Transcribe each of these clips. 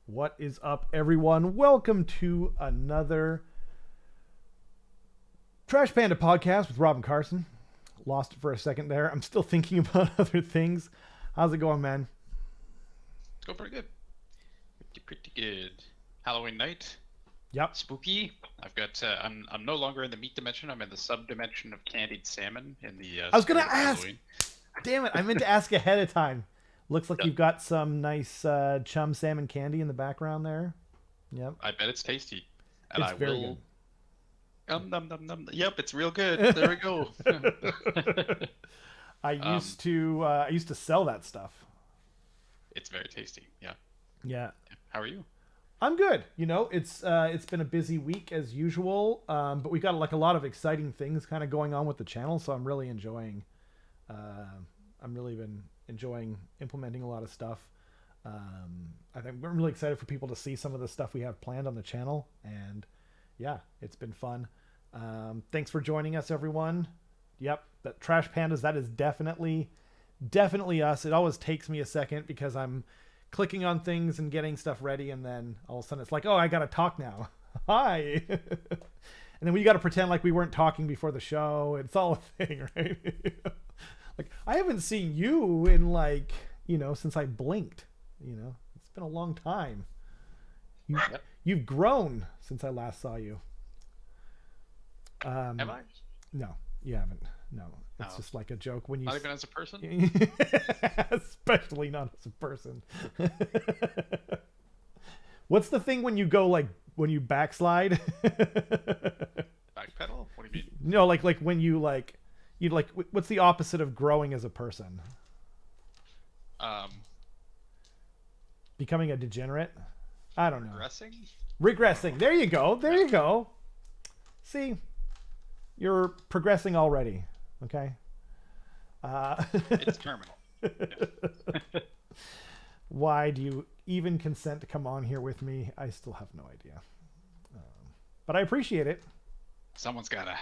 What is up, everyone? Welcome to another Trash Panda podcast with Rob and Carson. Lost it for a second there. I'm still thinking about other things. How's it going, man? It's going pretty good. Pretty good. Halloween night. Yep. Spooky. I've got. I'm no longer in the meat dimension. I'm in the sub dimension of candied salmon in the. I was gonna spirit of ask. Halloween. Damn it! I meant to ask ahead of time. Looks like Yep. you've got some nice chum salmon candy in the background there. Yep. I bet it's tasty. And It's I very will. Num num num. Yep, it's real good. There we go. I used to sell that stuff. It's very tasty. Yeah. Yeah. How are you? I'm good. You know, it's been a busy week as usual, but we got like a lot of exciting things kind of going on with the channel, so I'm really enjoying. I'm really been enjoying implementing a lot of stuff. I think we're really excited for people to see some of the stuff we have planned on the channel, and yeah, it's been fun. Thanks for joining us, everyone. Yep, that Trash Pandas, that is definitely us. It always takes me a second because I'm clicking on things and getting stuff ready, and then all of a sudden it's like, oh, I gotta talk now. Hi. And then we gotta pretend like we weren't talking before the show. It's all a thing, right? Like, I haven't seen you in like, since I blinked. It's been a long time. You've grown since I last saw you. Am I? No, you haven't. No, it's Oh. just like a joke when you Not even as a person. especially not as a person. What's the thing when you go like when you backslide? Backpedal? What do you mean? No, like when you what's the opposite of growing as a person? Becoming a degenerate? I don't know. Regressing. There you go. There you go. See, you're progressing already. Okay. It's terminal. Yeah. Why do you even consent to come on here with me? I still have no idea. But I appreciate it. Someone's gotta.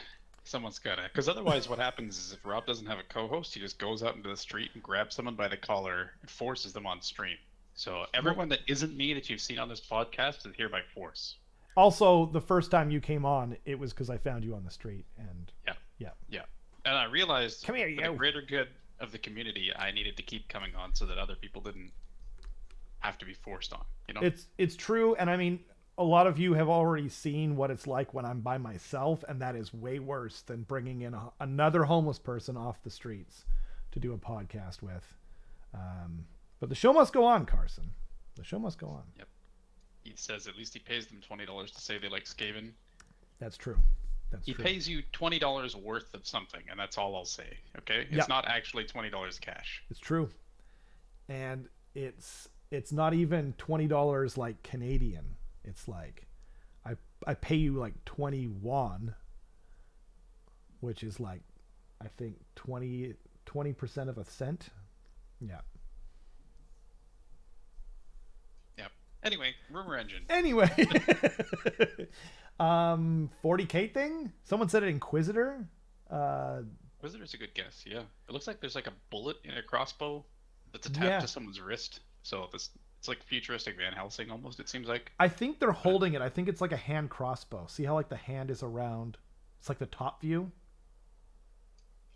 Because otherwise, what happens is if Rob doesn't have a co-host, he just goes out into the street and grabs someone by the collar and forces them on stream. So everyone that isn't me that you've seen on this podcast is here by force. Also, the first time you came on, it was because I found you on the street, and Yeah. And I realized Come here, for you. the greater good of the community, I needed to keep coming on so that other people didn't have to be forced on. it's true. And I mean, a lot of you have already seen what it's like when I'm by myself, and that is way worse than bringing in another homeless person off the streets to do a podcast with. But the show must go on, Carson. The show must go on. Yep. He says at least he pays them $20 to say they like Skaven. That's true. He pays you $20 worth of something, and that's all I'll say. Okay, it's not actually $20 cash. It's true, and it's not even $20 like Canadian. It's like I pay you like 20 won, which is like I think 20% of a cent. Yeah. Yep. Anyway, rumor engine. Anyway, 40K thing. Someone said it Inquisitor. Inquisitor's a good guess. Yeah, it looks like there's like a bullet in a crossbow that's attached to someone's wrist. So it's like futuristic Van Helsing almost. It seems like. I think they're holding it. I think it's like a hand crossbow. See how like the hand is around? It's like the top view.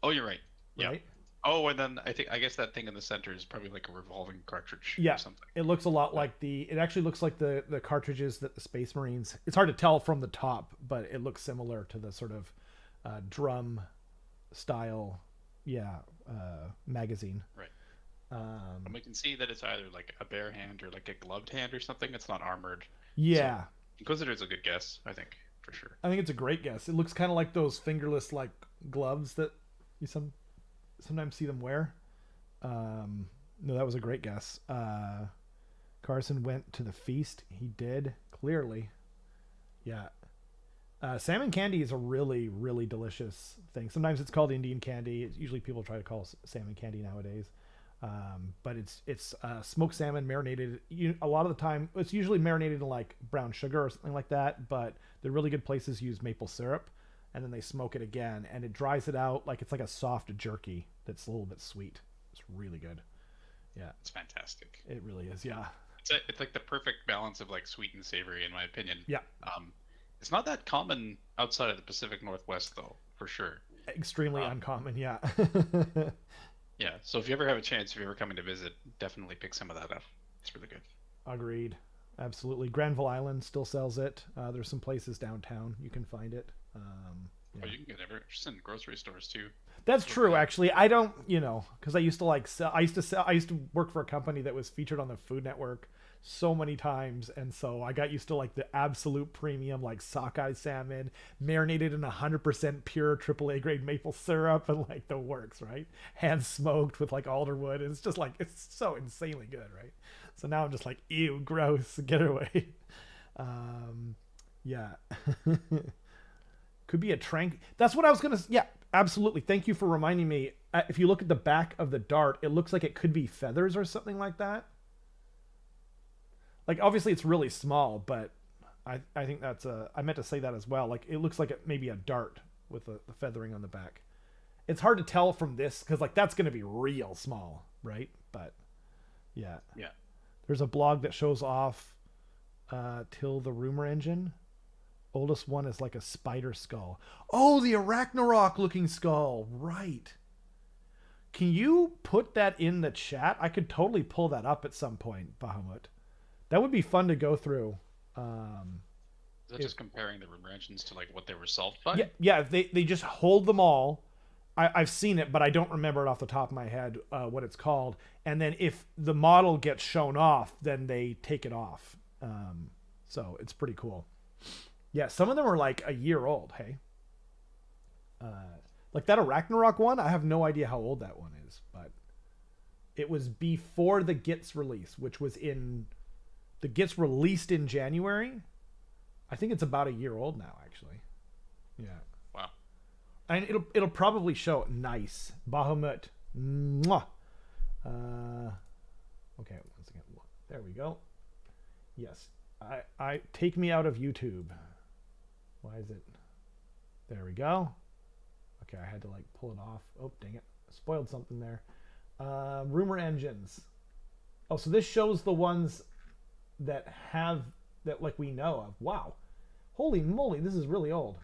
Oh, you're right. Yeah. Right? Oh, and then I guess that thing in the center is probably like a revolving cartridge Yeah, or something. it looks a lot like it actually looks like the cartridges that the Space Marines. It's hard to tell from the top, but it looks similar to the sort of drum style, magazine. Right. And we can see that it's either like a bare hand or like a gloved hand or something. It's not armored. Yeah. So Inquisitor's a good guess, I think, for sure. I think it's a great guess. It looks kind of like those fingerless like gloves that you sometimes see them wear. No, that was a great guess. Carson went to the feast. He did, clearly. Yeah. Salmon candy is a really, really delicious thing. Sometimes it's called Indian candy. Usually people try to call salmon candy nowadays. But it's smoked salmon marinated. A lot of the time, it's usually marinated in like brown sugar or something like that. But the really good places use maple syrup, and then they smoke it again, and it dries it out like it's like a soft jerky that's a little bit sweet. It's really good. Yeah, It's fantastic. it really is. Yeah. It's like the perfect balance of like sweet and savory, in my opinion. Yeah. Um, it's not that common outside of the Pacific Northwest, though, for sure. Extremely Um, uncommon. Yeah. yeah. So if you ever have a chance, if you're ever coming to visit, definitely pick some of that up. It's really good. Agreed. Absolutely. Granville Island still sells it. There's some places downtown you can find it. Oh, Yeah. you can get it just in grocery stores too. That's So true. good. Actually, I don't, because I used to like sell. I used to work for a company that was featured on the Food Network so many times, and so I got used to like the absolute premium, like sockeye salmon, marinated in 100% pure AAA grade maple syrup, and like the works, right? Hand smoked with like alderwood. It's just like it's so insanely good, right? So now I'm just like, ew, gross, get it away. Yeah. Could be a trank. That's what I was gonna. Yeah, absolutely. Thank you for reminding me. If you look at the back of the dart, it looks like it could be feathers or something like that. Like obviously it's really small, but I think that's a. I meant to say that as well. Like it looks like it maybe a dart with the feathering on the back. It's hard to tell from this because like that's gonna be real small, right? But yeah, Yeah. there's a blog that shows off till the rumor engine. Oldest one is like a spider skull. Oh, the Arachnarok looking skull. Right. Can you put that in the chat? I could totally pull that up at some point, Bahamut. That would be fun to go through. Is that just comparing the rumor engines to like what they were solved by? Yeah, yeah. They just hold them all. I've seen it, but I don't remember it off the top of my head what it's called. And then if the model gets shown off, then they take it off. So it's pretty cool. Yeah, some of them are like a year old, hey? Like that Arachnarok one, I have no idea how old that one is, but it was before the Gits release, which was in... The Gits released in January. I think it's about a year old now, actually. Yeah. Wow. And it'll probably show nice. Bahamut. Mwah. Okay, once again. There we go. Yes. I take me out of YouTube. Why is it? There we go. Okay, I had to like pull it off. Oh, dang it. Spoiled something there. Rumor engines. Oh, so this shows the ones that have, that like we know of. Wow. Holy moly, this is really old.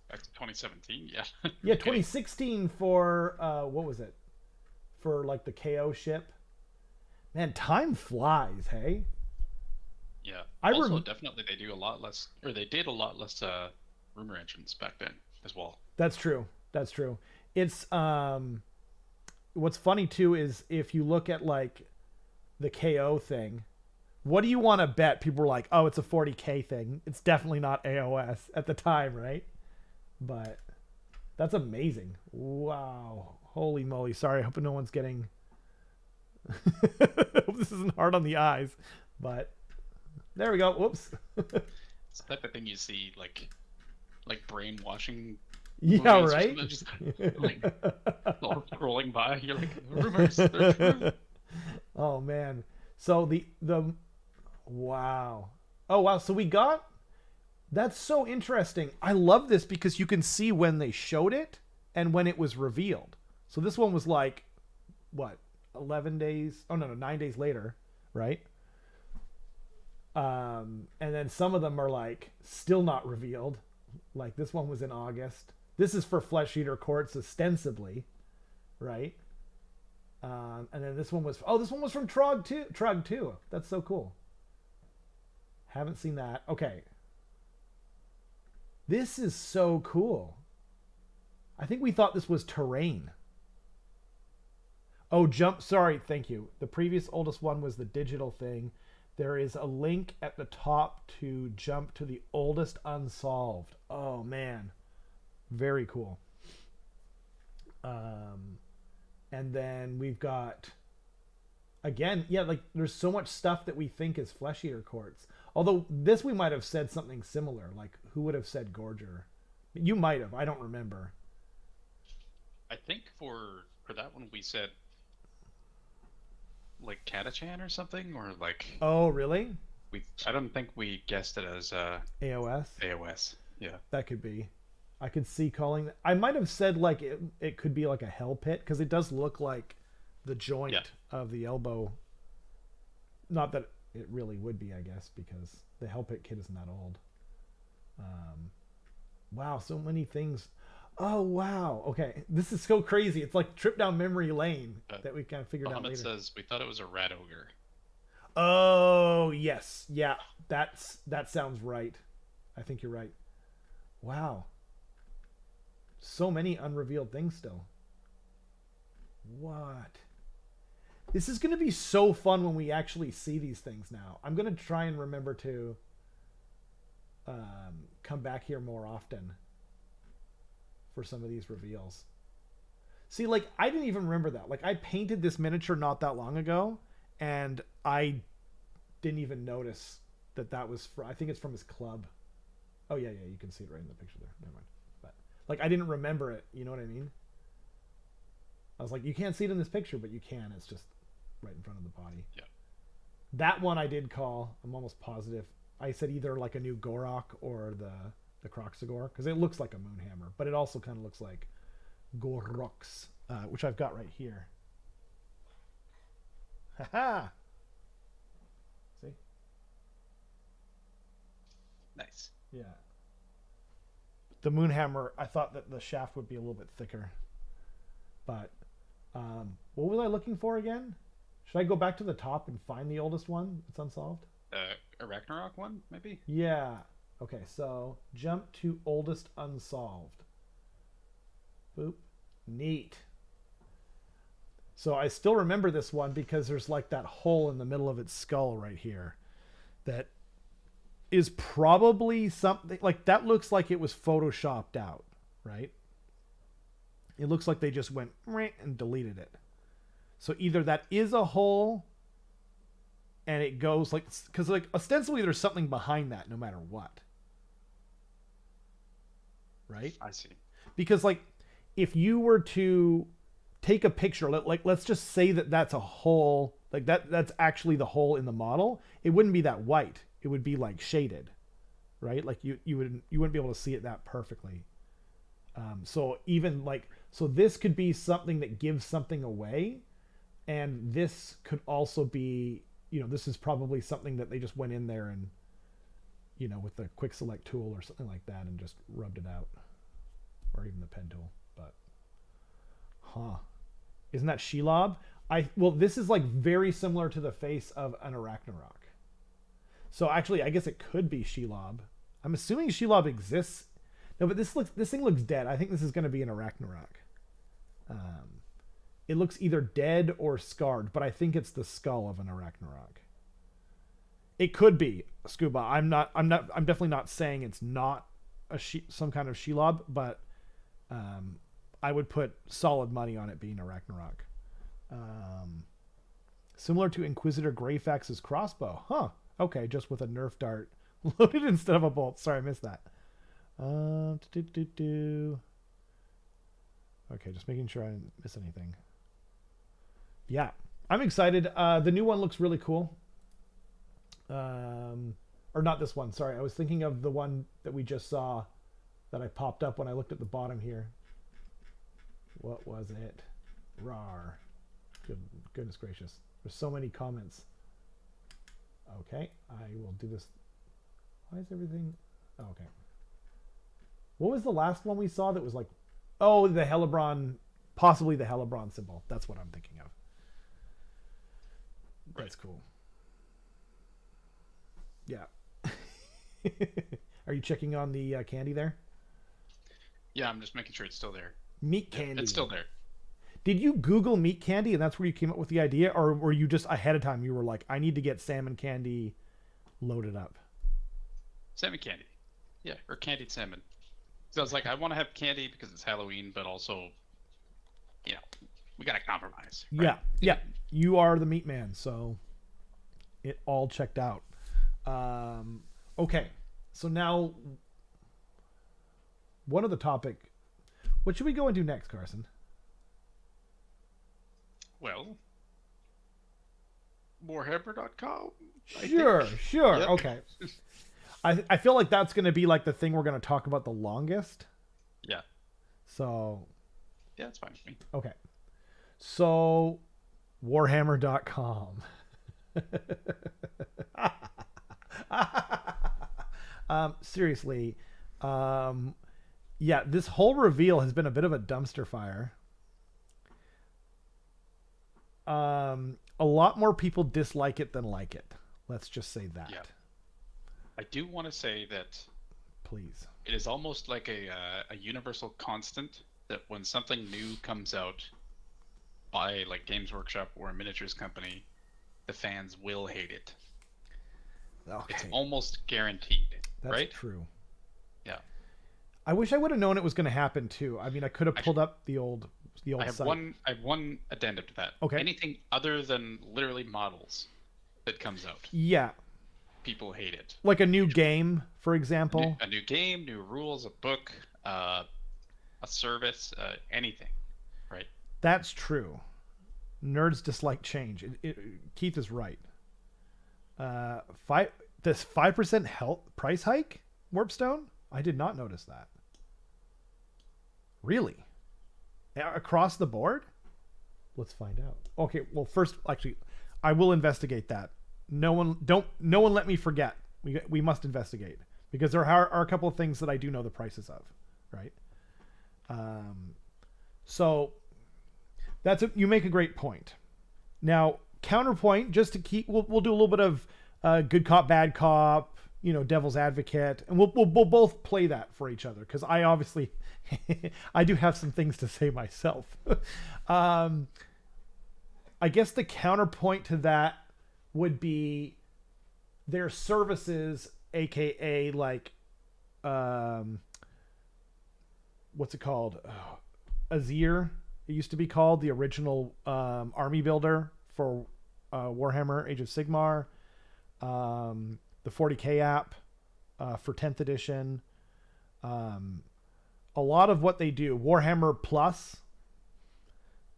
Back to 2017, yeah. Yeah, Okay. 2016 for, what was it? For like the KO ship. Man, time flies, hey? Yeah. I Also, rem- definitely they do a lot less, or they did a lot less rumor engines back then as well. That's true. That's true. It's what's funny too is if you look at like the KO thing, what do you want to bet? People were like, "Oh, it's a 40K thing." It's definitely not AOS at the time, right? But that's amazing. Wow. Holy moly. Sorry, I hope no one's getting hope this isn't hard on the eyes, but there we go. Whoops. It's the type of thing you see like brainwashing Yeah, movies or right? something, just like all scrolling by. You're like, rumors, they're true. Oh man. So the wow. Oh wow, so we got, that's so interesting. I love this because you can see when they showed it and when it was revealed. So this one was like what? 11 days. Oh no, 9 days later, right? And then some of them are like still not revealed. Like this one was in August. This is for Flesh Eater Courts ostensibly, right? And then this one was, oh, this one was from Trog 2. Trog 2. That's so cool. Haven't seen that. Okay. This is so cool. I think we thought this was terrain. Oh, jump. Sorry. Thank you. The previous oldest one was the digital thing. There is a link at the top to jump to the oldest unsolved. Oh, man. Very cool. And then we've got, again, yeah, like there's so much stuff that we think is Flesh Eater Courts. Although this we might have said something similar. Like who would have said Gorger? You might have. I don't remember. I think for that one we said like Katachan or something, or like Oh, really? I don't think we guessed it as AOS? AOS. Yeah. That could be. I could see calling. I might have said like it could be like a hell pit because it does look like the joint of the elbow. Not that it really would be, I guess, because the hell pit kit isn't that old. Wow, so many things. Oh wow. Okay, this is so crazy. It's like trip down memory lane that we kind of figured out later. Says we thought it was a rat ogre. Oh yes, yeah. That sounds right. I think you're right. Wow. So many unrevealed things still. What? This is going to be so fun when we actually see these things now. I'm going to try and remember to come back here more often for some of these reveals. See, like, I didn't even remember that. Like, I painted this miniature not that long ago, and I didn't even notice that was I think it's from his club. Oh, yeah, you can see it right in the picture there. Never mind. But, like, I didn't remember it. You know what I mean? I was like, you can't see it in this picture, but you can. It's just right in front of the body. Yeah. That one I did call. I'm almost positive. I said either like a new Gorok or the Croxagore, because it looks like a Moonhammer, but it also kind of looks like Goroks, which I've got right here. Haha! See? Nice. Yeah. The Moonhammer, I thought that the shaft would be a little bit thicker. But, what was I looking for again? Should I go back to the top and find the oldest one that's unsolved? A Ragnarok one, maybe? Yeah. Okay, so jump to oldest unsolved. Boop. Neat. So I still remember this one because there's like that hole in the middle of its skull right here that is probably something like that. Looks like it was photoshopped out, right? It looks like they just went and deleted it. So either that is a hole and it goes like, because like ostensibly there's something behind that no matter what. Right? I see. Because like if you were to take a picture, like let's just say that that's a hole, like that's actually the hole in the model, it wouldn't be that white. It would be like shaded, right? Like you wouldn't be able to see it that perfectly. So even like, so this could be something that gives something away, and this could also be, this is probably something that they just went in there and, with the quick select tool or something like that and just rubbed it out, or even the pen tool. But, isn't that Shelob? Well, this is like very similar to the face of an Arachnarok. So actually, I guess it could be Shelob. I'm assuming Shelob exists. No, but this thing looks dead. I think this is going to be an Arachnarok. It looks either dead or scarred, but I think it's the skull of an Arachnarok. It could be Scuba. I'm definitely not saying it's not some kind of Shelob, but I would put solid money on it being Arachnarok. Similar to Inquisitor Greyfax's crossbow. Huh. Okay, just with a Nerf dart loaded instead of a bolt. Sorry, I missed that. Okay, just making sure I didn't miss anything. Yeah, I'm excited. The new one looks really cool. Or not this one, sorry. I was thinking of the one that we just saw that I popped up when I looked at the bottom here. What was it? Rawr. Goodness gracious. There's so many comments. Okay, I will do this. Why is everything... Oh, okay. What was the last one we saw that was like... Oh, the Helibron... Possibly the Helibron symbol. That's what I'm thinking of. That's cool. Yeah. Are you checking on the candy there? Yeah, I'm just making sure it's still there. Meat candy. Yeah, it's still there. Did you Google meat candy and that's where you came up with the idea? Or were you just ahead of time? You were like, I need to get salmon candy loaded up. Salmon candy. Yeah, or candied salmon. So I was like, I want to have candy because it's Halloween, but also, we got to compromise. Right? Yeah. You are the meat man, so it all checked out. Okay, so now, what should we go into next, Carson? Well, Warhammer.com. Sure. Yep. Okay. I feel like that's going to be like the thing we're going to talk about the longest. Yeah. So, Yeah, that's fine with me. okay. So, Warhammer.com. Seriously, um, yeah, this whole reveal has been a bit of a dumpster fire. A lot more people dislike it than like it. Let's just say Yeah. that. I do want to say that Please. it is almost like a universal constant that when something new comes out by like Games Workshop or a miniatures company, the fans will hate it. It's Okay, almost guaranteed, that's right? true. Yeah. I wish I would have known it was going to happen too. I mean, I could have pulled Actually, up the old site. I have one addendum to that. Okay. Anything other than literally models that comes out, Yeah, people hate it. like a new game, for example. A new game, new rules, a book, a service, anything, right? That's true. Nerds dislike change. Keith is right. Five this 5% health price hike, Warpstone. I did not notice that. Really, across the board. Let's find out. Okay, well, first, actually, I will investigate that. No one let me forget. We must investigate because there are a couple of things that I do know the prices of, right? So you make a great point. Now, counterpoint, just to keep, we'll do a little bit of good cop, bad cop, devil's advocate, and we'll both play that for each other because I obviously I do have some things to say myself. I guess the counterpoint to that would be their services, aka like what's it called? Azir. It used to be called the original army builder for Warhammer Age of Sigmar. The 40k app for 10th edition. A lot of what they do, Warhammer Plus,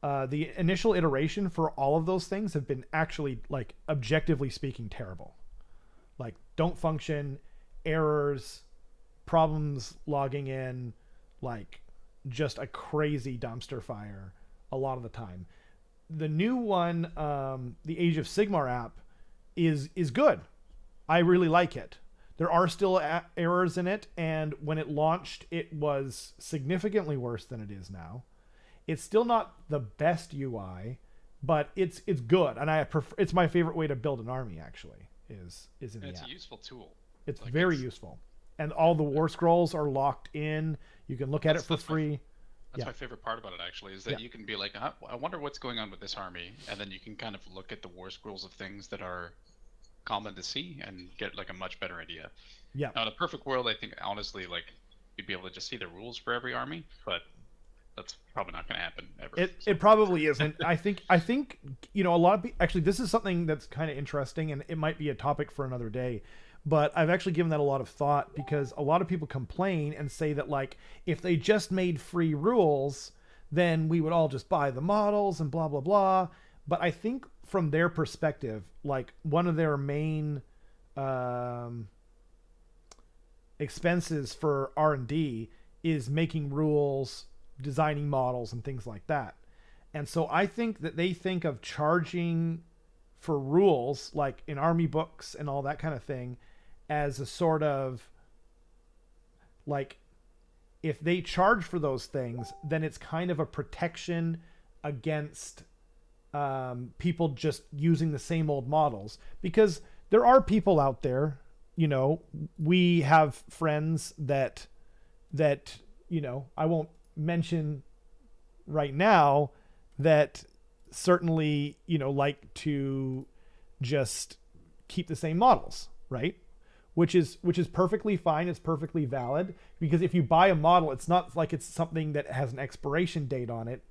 the initial iteration for all of those things have been actually, like, objectively speaking, terrible. Like, don't function, errors, problems logging in, like, just a crazy dumpster fire a lot of the time. The new one, the Age of Sigmar app, is good. I really like it. There are still errors in it, and when it launched, it was significantly worse than it is now. It's still not the best UI, but it's good, and I prefer. It's my favorite way to build an army. Actually, is in the app. It's a useful tool. It's like very useful, and all the war scrolls are locked in. You can look at it for free. That's my favorite part about it, actually, is that you can be like, I wonder what's going on with this army, and then you can kind of look at the war scrolls of things that are common to see and get like a much better idea. Yeah. Now, in a perfect world, I think honestly, like you'd be able to just see the rules for every army, but that's probably not going to happen ever. It probably isn't. I think a lot of actually this is something that's kind of interesting, and it might be a topic for another day. But I've actually given that a lot of thought because a lot of people complain and say that, like, if they just made free rules, then we would all just buy the models and blah blah blah. But I think from their perspective, like, one of their main expenses for R&D is making rules, designing models, and things like that. And so I think that they think of charging for rules, like in army books and all that kind of thing, as a sort of, like, if they charge for those things, then it's kind of a protection against people just using the same old models. Because there are people out there, we have friends that I won't mention right now, that certainly, like to just keep the same models, right? Which is perfectly fine. It's perfectly valid, because if you buy a model, it's not like it's something that has an expiration date on it.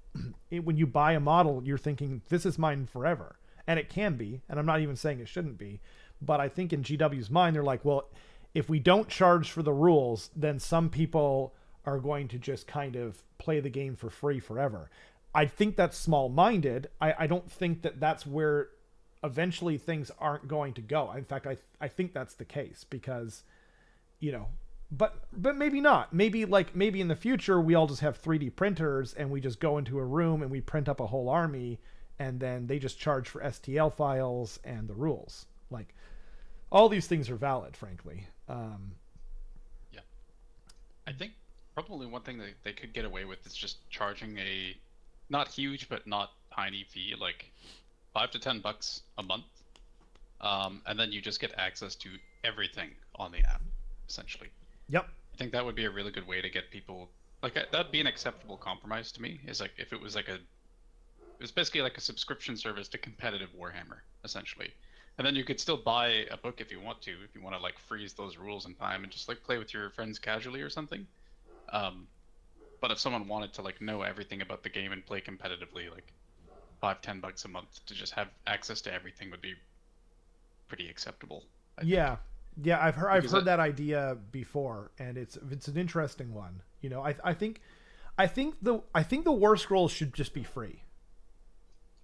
When you buy a model, you're thinking, this is mine forever. And it can be, and I'm not even saying it shouldn't be, but I think in GW's mind, they're like, well, if we don't charge for the rules, then some people are going to just kind of play the game for free forever. I think that's small-minded. I don't think that that's where eventually things aren't going to go. In fact, I think that's the case, because, but maybe not. Maybe in the future we all just have 3D printers and we just go into a room and we print up a whole army, and then they just charge for STL files and the rules. Like, all these things are valid, frankly. Yeah. I think probably one thing that they could get away with is just charging a not huge but not tiny fee, like $5 to $10 a month, and then you just get access to everything on the app, essentially. Yep. I think that would be a really good way to get people like that'd be an acceptable compromise to me. Is like if it was basically like a subscription service to competitive Warhammer, essentially. And then you could still buy a book if you want to like freeze those rules in time and just like play with your friends casually or something. But if someone wanted to like know everything about the game and play competitively, like $5-10 a month to just have access to everything would be pretty acceptable. Yeah. Yeah, I've heard that idea before, and it's an interesting one. You know, I think the War Scrolls should just be free.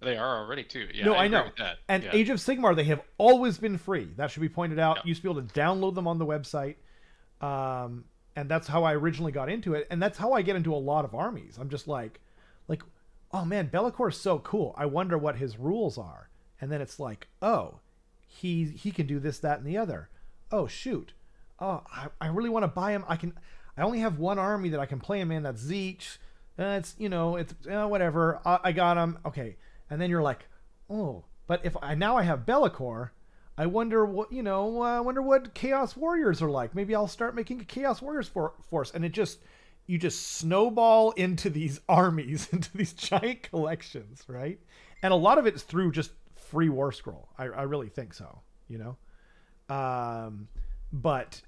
They are already too. Yeah, no, I know. With that. And yeah. Age of Sigmar, they have always been free. That should be pointed out. Yeah. You used to be able to download them on the website, and that's how I originally got into it, and that's how I get into a lot of armies. I'm just like, oh man, Bellacor's so cool. I wonder what his rules are, and then it's like, oh, he can do this, that, and the other. Oh shoot, oh I really want to buy him. I only have one army that I can play him in. That's Zeech. It's whatever. I got him. Okay. And then you're like, oh, but if I have Be'lakor, I wonder what Chaos Warriors are like. Maybe I'll start making a Chaos Warriors force, and you just snowball into these armies, into these giant collections, right? And a lot of it is through just free War Scroll. I really think so, you know. But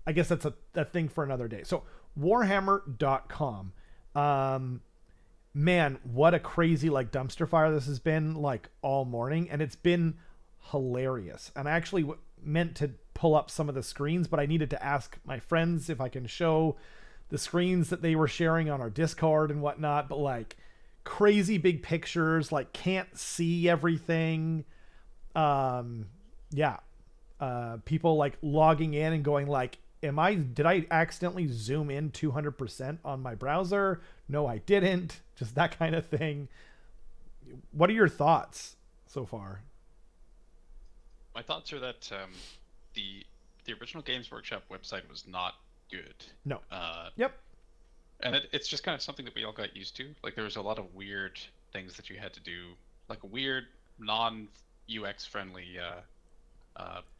I guess that's a thing for another day. So Warhammer.com. Man, what a crazy like dumpster fire this has been like all morning, and it's been hilarious. And I actually meant to pull up some of the screens, but I needed to ask my friends if I can show the screens that they were sharing on our Discord and whatnot. But like crazy big pictures, like can't see everything. People like logging in and going like, did I accidentally zoom in 200% on my browser? No, I didn't. Just that kind of thing. What are your thoughts so far? My thoughts are that the original Games Workshop website was not good. No. Yep. And it's just kind of something that we all got used to. Like there was a lot of weird things that you had to do, like weird non-UX friendly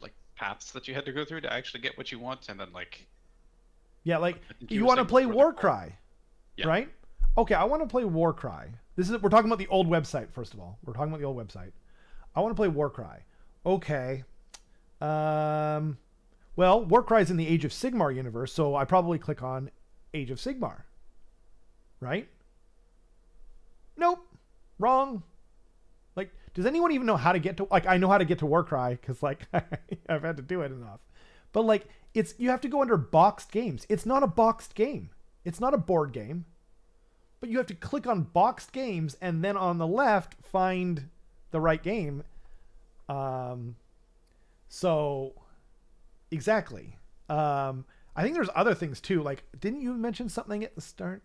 like paths that you had to go through to actually get what you want, and then like you want to play Warcry, yeah. Right? Okay, I want to play Warcry. We're talking about the old website. First of all, we're talking about the old website. I want to play Warcry. Okay. Well, Warcry's in the Age of Sigmar universe, so I probably click on Age of Sigmar. Right? Nope. Wrong. Like, does anyone even know how to get to, like, I know how to get to Warcry because like I've had to do it enough. But like you have to go under boxed games. It's not a boxed game. It's not a board game. But you have to click on boxed games and then on the left find the right game. So exactly. I think there's other things too. Like, didn't you mention something at the start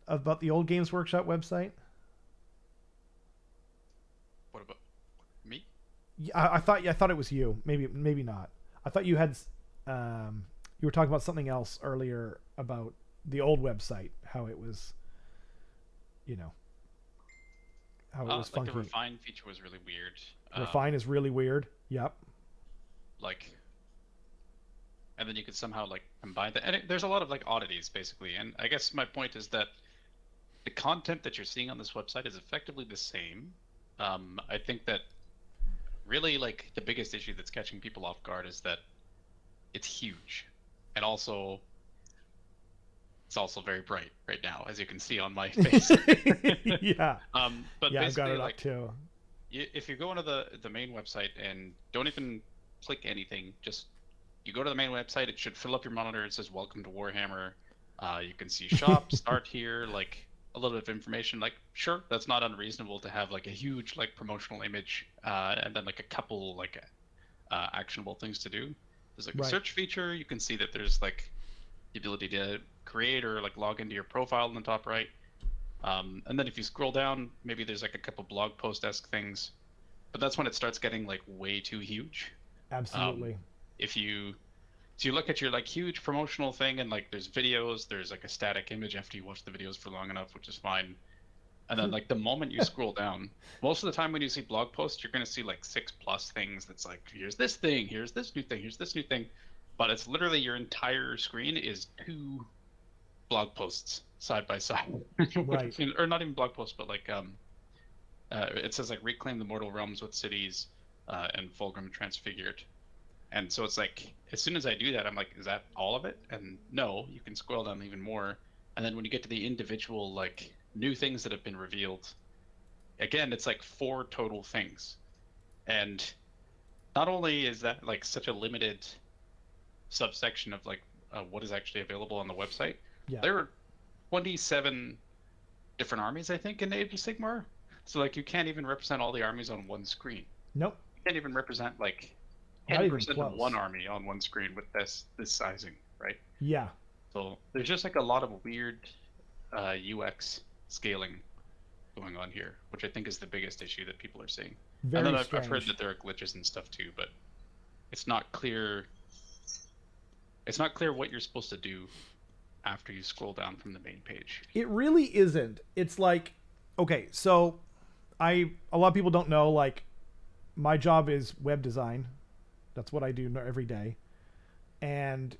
about the old Games Workshop website? What about me? Yeah, I thought it was you. Maybe not. I thought you had you were talking about something else earlier about the old website, how it was, how it was funky. The refine feature was really weird. Refine is really weird. Yep. Like, and then you could somehow like combine that. And there's a lot of like oddities basically. And I guess my point is that the content that you're seeing on this website is effectively the same. I think that really like the biggest issue that's catching people off guard is that it's huge, and also it's also very bright right now, as you can see on my face. Yeah. But yeah, basically, I've got it like, up too. If you go into the main website and don't even click anything, just you go to the main website, it should fill up your monitor. It says "Welcome to Warhammer." You can see shop, start here, like a little bit of information. Like, sure, that's not unreasonable to have like a huge like promotional image, and then like a couple like actionable things to do. There's like a Right. search feature. You can see that there's like the ability to create or like log into your profile in the top right. And then if you scroll down, maybe there's like a couple blog post-esque things, but that's when it starts getting like way too huge. Um, Absolutely. if you so you look at your like huge promotional thing and like there's videos, there's like a static image after you watch the videos for long enough, which is fine. And then like the moment you scroll down, most of the time when you see blog posts, you're gonna see like 6+ things that's like, here's this thing, here's this new thing, here's this new thing. But it's literally your entire screen is 2 blog posts side by side. Right. Or not even blog posts, but like it says like reclaim the mortal realms with cities and Fulgrim transfigured. And so it's like as soon as I do that, I'm like, is that all of it? And no, you can scroll down even more. And then when you get to the individual like new things that have been revealed, again, it's like 4 total things. And not only is that like such a limited subsection of like what is actually available on the website, Yeah. there are 27 different armies, I think, in Age of Sigmar. So like you can't even represent all the armies on one screen. Nope. You can't even represent like Not even 10% close. of one army on one screen with this sizing, right? Yeah. So there's just like a lot of weird UX scaling going on here, which I think is the biggest issue that people are seeing. Very and then strange. I've heard that there are glitches and stuff too, but it's not clear. It's not clear what you're supposed to do after you scroll down from the main page. It really isn't. It's like, okay, so a lot of people don't know, like, my job is web design. That's what I do every day. And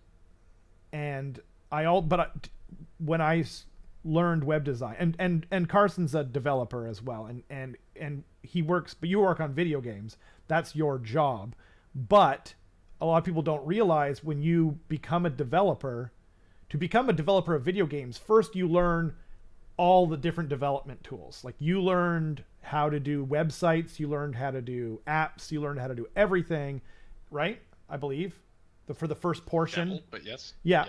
when I learned web design, and Carson's a developer as well, and he works, but you work on video games. That's your job. But a lot of people don't realize when you become a developer, to become a developer of video games, first you learn all the different development tools. Like you learned how to do websites, you learned how to do apps, you learned how to do everything, right? I believe for the first portion. Devil, but yes. Yeah.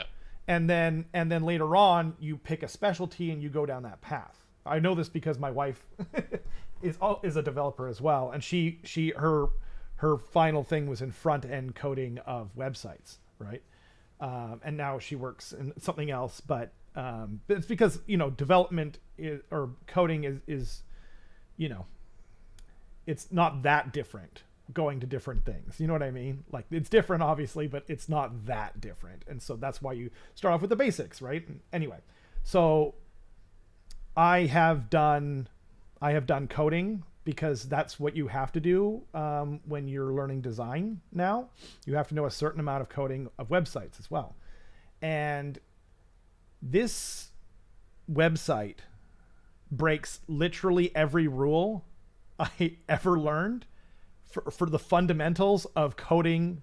And then later on you pick a specialty and you go down that path. I know this because my wife is a developer as well, and her final thing was in front end coding of websites, right? And now she works in something else, but it's because development or coding is it's not that different going to different things. You know what I mean? Like it's different obviously, but it's not that different. And so that's why you start off with the basics, right? Anyway, so I have done coding because that's what you have to do when you're learning design now. You have to know a certain amount of coding of websites as well. And this website breaks literally every rule I ever learned for the fundamentals of coding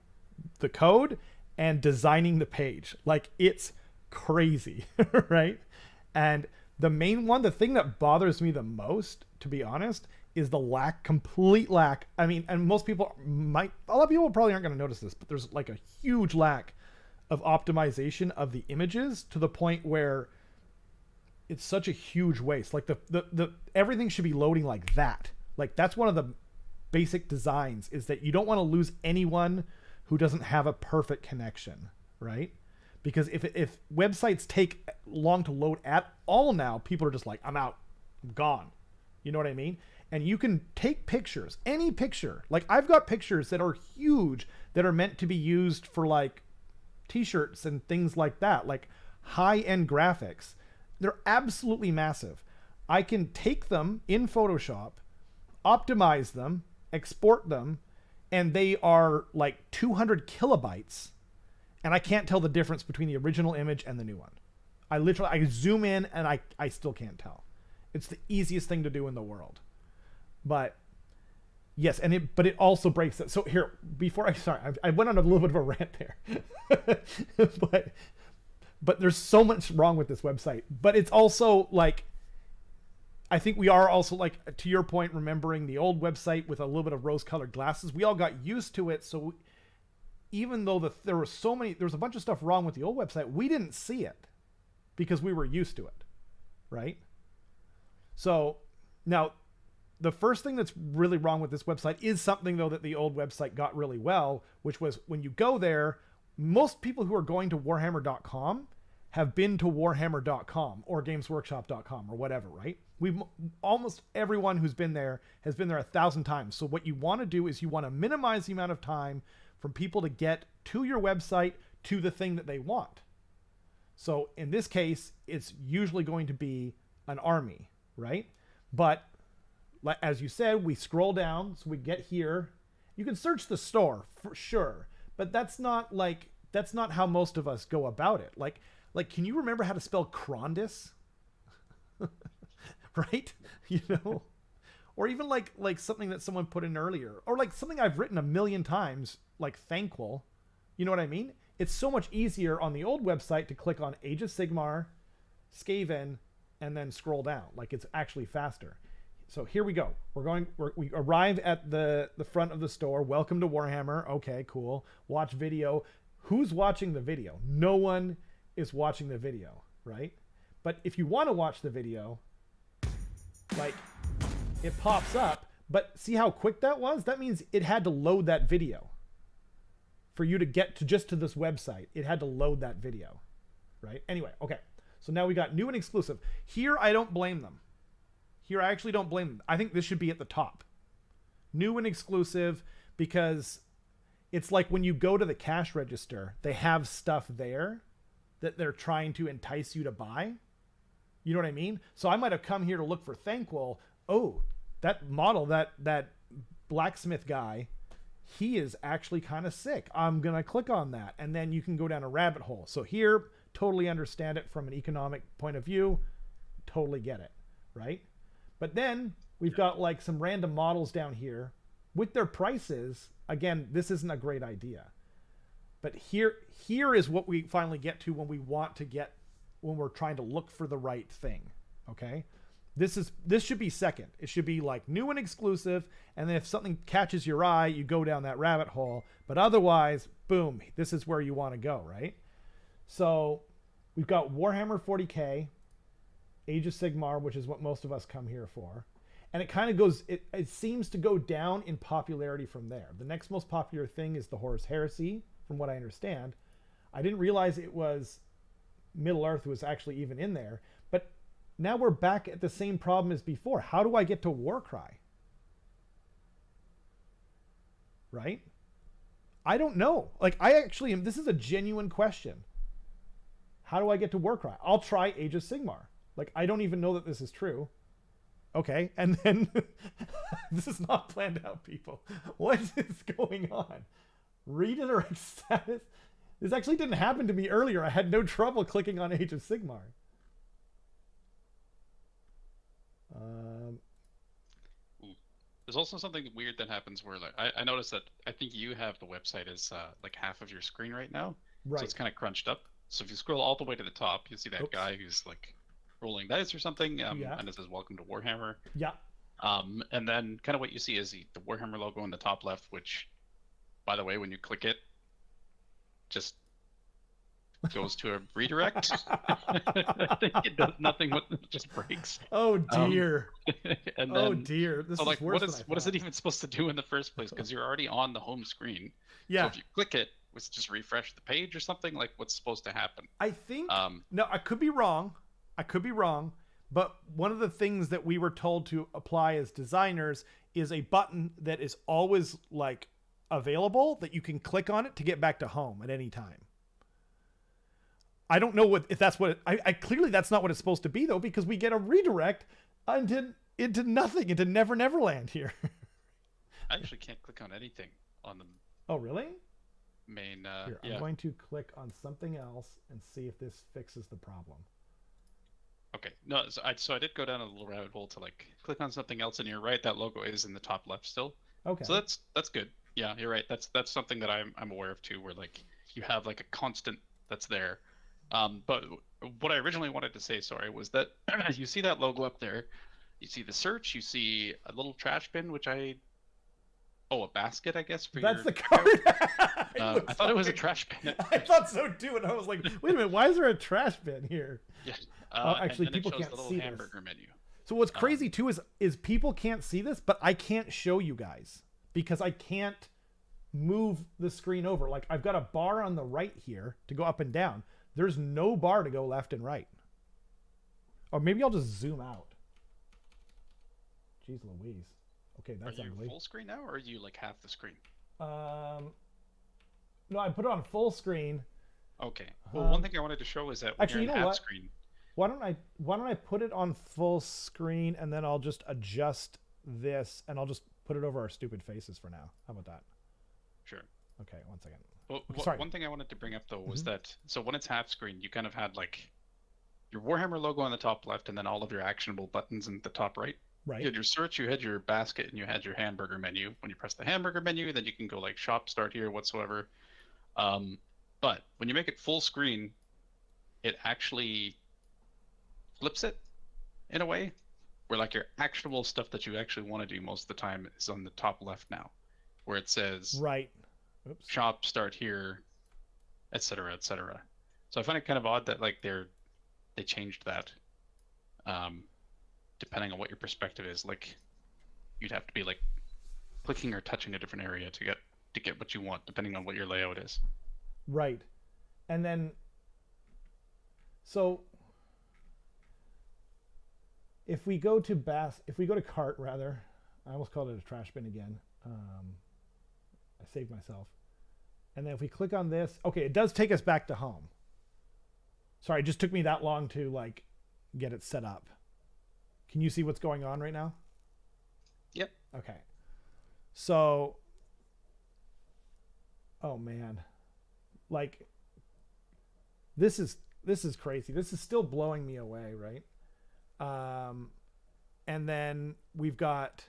the code and designing the page. Like it's crazy, right? And the thing that bothers me the most, to be honest, is the complete lack. I mean, and a lot of people probably aren't going to notice this, but there's like a huge lack of optimization of the images to the point where it's such a huge waste. Like the everything should be loading like that. Like that's one of the basic designs, is that you don't want to lose anyone who doesn't have a perfect connection, right? Because if websites take long to load at all now, people are just like, I'm out, I'm gone. You know what I mean? And you can take pictures, any picture. Like I've got pictures that are huge that are meant to be used for like t-shirts and things like that, like high-end graphics. They're absolutely massive. I can take them in Photoshop, optimize them, export them, and they are like 200 kilobytes, and I can't tell the difference between the original image and the new one. I zoom in and I still can't tell. It's the easiest thing to do in the world. But yes, but it also breaks it. So here, I went on a little bit of a rant there. but there's so much wrong with this website. But it's also like, I think we are also, like, to your point, remembering the old website with a little bit of rose-colored glasses. We all got used to it, so even though there was a bunch of stuff wrong with the old website, we didn't see it because we were used to it, right? So now the first thing that's really wrong with this website is something though that the old website got really well, which was when you go there, most people who are going to Warhammer.com have been to Warhammer.com or GamesWorkshop.com or whatever, right? We've almost everyone who's been there has been there 1,000 times. So what you want to do is you want to minimize the amount of time from people to get to your website to the thing that they want. So in this case, it's usually going to be an army, right? But as you said, we scroll down, so we get here. You can search the store for sure, but that's not how most of us go about it. Like, can you remember how to spell Crondis? Right? You know, or even like something that someone put in earlier, or like something I've written a million times, like Thankful. You know what I mean? It's so much easier on the old website to click on Age of Sigmar, Skaven, and then scroll down. Like, it's actually faster. So here we go. We arrive at the front of the store. Welcome to Warhammer. Okay, cool. Watch video. Who's watching the video? No one is watching the video, right? But if you want to watch the video, like, it pops up, but see how quick that was? That means it had to load that video. For you to get to just to this website, it had to load that video, right? Anyway, okay. So now we got new and exclusive. Here, I don't blame them. Here, I actually don't blame them. I think this should be at the top. New and exclusive, because it's like when you go to the cash register, they have stuff there that they're trying to entice you to buy. You know what I mean? So I might have come here to look for Thankful. Oh, that model, that blacksmith guy, he is actually kind of sick. I'm going to click on that. And then you can go down a rabbit hole. So here, totally understand it from an economic point of view. Totally get it, right? But then we've got like some random models down here with their prices. Again, this isn't a great idea. But here is what we finally get to when we're trying to look for the right thing, okay? This should be second. It should be like new and exclusive, and then if something catches your eye, you go down that rabbit hole. But otherwise, boom, this is where you want to go, right? So we've got Warhammer 40K, Age of Sigmar, which is what most of us come here for. And it kind of goes, it seems to go down in popularity from there. The next most popular thing is the Horus Heresy, from what I understand. I didn't realize it was Middle-earth was actually even in there. But now we're back at the same problem as before. How do I get to Warcry? Right? I don't know. Like, I actually am, this is a genuine question. How do I get to Warcry? I'll try Age of Sigmar. Like, I don't even know that this is true. Okay, and then this is not planned out, people. What is going on? Redirect status. This actually didn't happen to me earlier. I had no trouble clicking on Age of Sigmar. There's also something weird that happens where, like, I noticed that I think you have the website as like half of your screen right now. Right. So it's kind of crunched up. So if you scroll all the way to the top, you'll see that guy who's like rolling dice or something, and it says "Welcome to Warhammer." Yeah. And then kind of what you see is the Warhammer logo in the top left, which, by the way, when you click it, just goes to a redirect. I think it does nothing with it, just breaks. Oh dear. And then, oh dear. This so, like, is worse what is it even supposed to do in the first place? Because you're already on the home screen. Yeah. So if you click it, was it just refresh the page or something? Like, what's supposed to happen? I think no, I could be wrong. But one of the things that we were told to apply as designers is a button that is always like available that you can click on it to get back to home at any time. I don't know if that's what I clearly that's not what it's supposed to be though, because we get a redirect into nothing, into Neverland here. I actually can't click on anything on the. Oh really? Main. Here, yeah. I'm going to click on something else and see if this fixes the problem. Okay. No, so I did go down a little rabbit hole to like click on something else, and you're right, that logo is in the top left still. Okay. So that's good. Yeah, you're right. That's something that I'm aware of too, where like you have like a constant that's there. But what I originally wanted to say, sorry, was that you see that logo up there, you see the search, you see a little trash bin, which a basket, I guess. For that's the card. I thought it was a trash bin. I thought so too, and I was like, wait a minute, why is there a trash bin here? Yeah. Actually, and then people it shows can't the little see hamburger this. menu. So what's crazy too is people can't see this, but I can't show you guys because I can't move the screen over. Like I've got a bar on the right here to go up and down. There's no bar to go left and right. Or maybe I'll just zoom out. Jeez Louise. Okay, that's ugly. Are you ugly. full screen now, or are you like half the screen? No, I put it on full screen. Okay. Well, one thing I wanted to show is that when actually, you're in half screen. Why don't I put it on full screen and then I'll just adjust this and I'll just put it over our stupid faces for now. How about that? Sure. Okay, 1 second. Well, sorry. One thing I wanted to bring up though was that so when it's half screen, you kind of had like your Warhammer logo on the top left, and then all of your actionable buttons in the top right. Right. You had your search, you had your basket, and you had your hamburger menu. When you press the hamburger menu, then you can go like shop, start here, whatsoever. But when you make it full screen, it actually flips it in a way where like your actionable stuff that you actually want to do most of the time is on the top left now, where it says right. Oops. Shop, start here, etc., etc. So I find it kind of odd that like they changed that. Depending on what your perspective is, like you'd have to be like clicking or touching a different area to get what you want, depending on what your layout is. Right. And then so if we go to cart rather, I almost called it a trash bin again. I saved myself. And then if we click on this, okay, it does take us back to home. Sorry, it just took me that long to like get it set up. Can you see what's going on right now? Yep. Okay. So, oh man, like this is crazy. This is still blowing me away, right? And then we've got,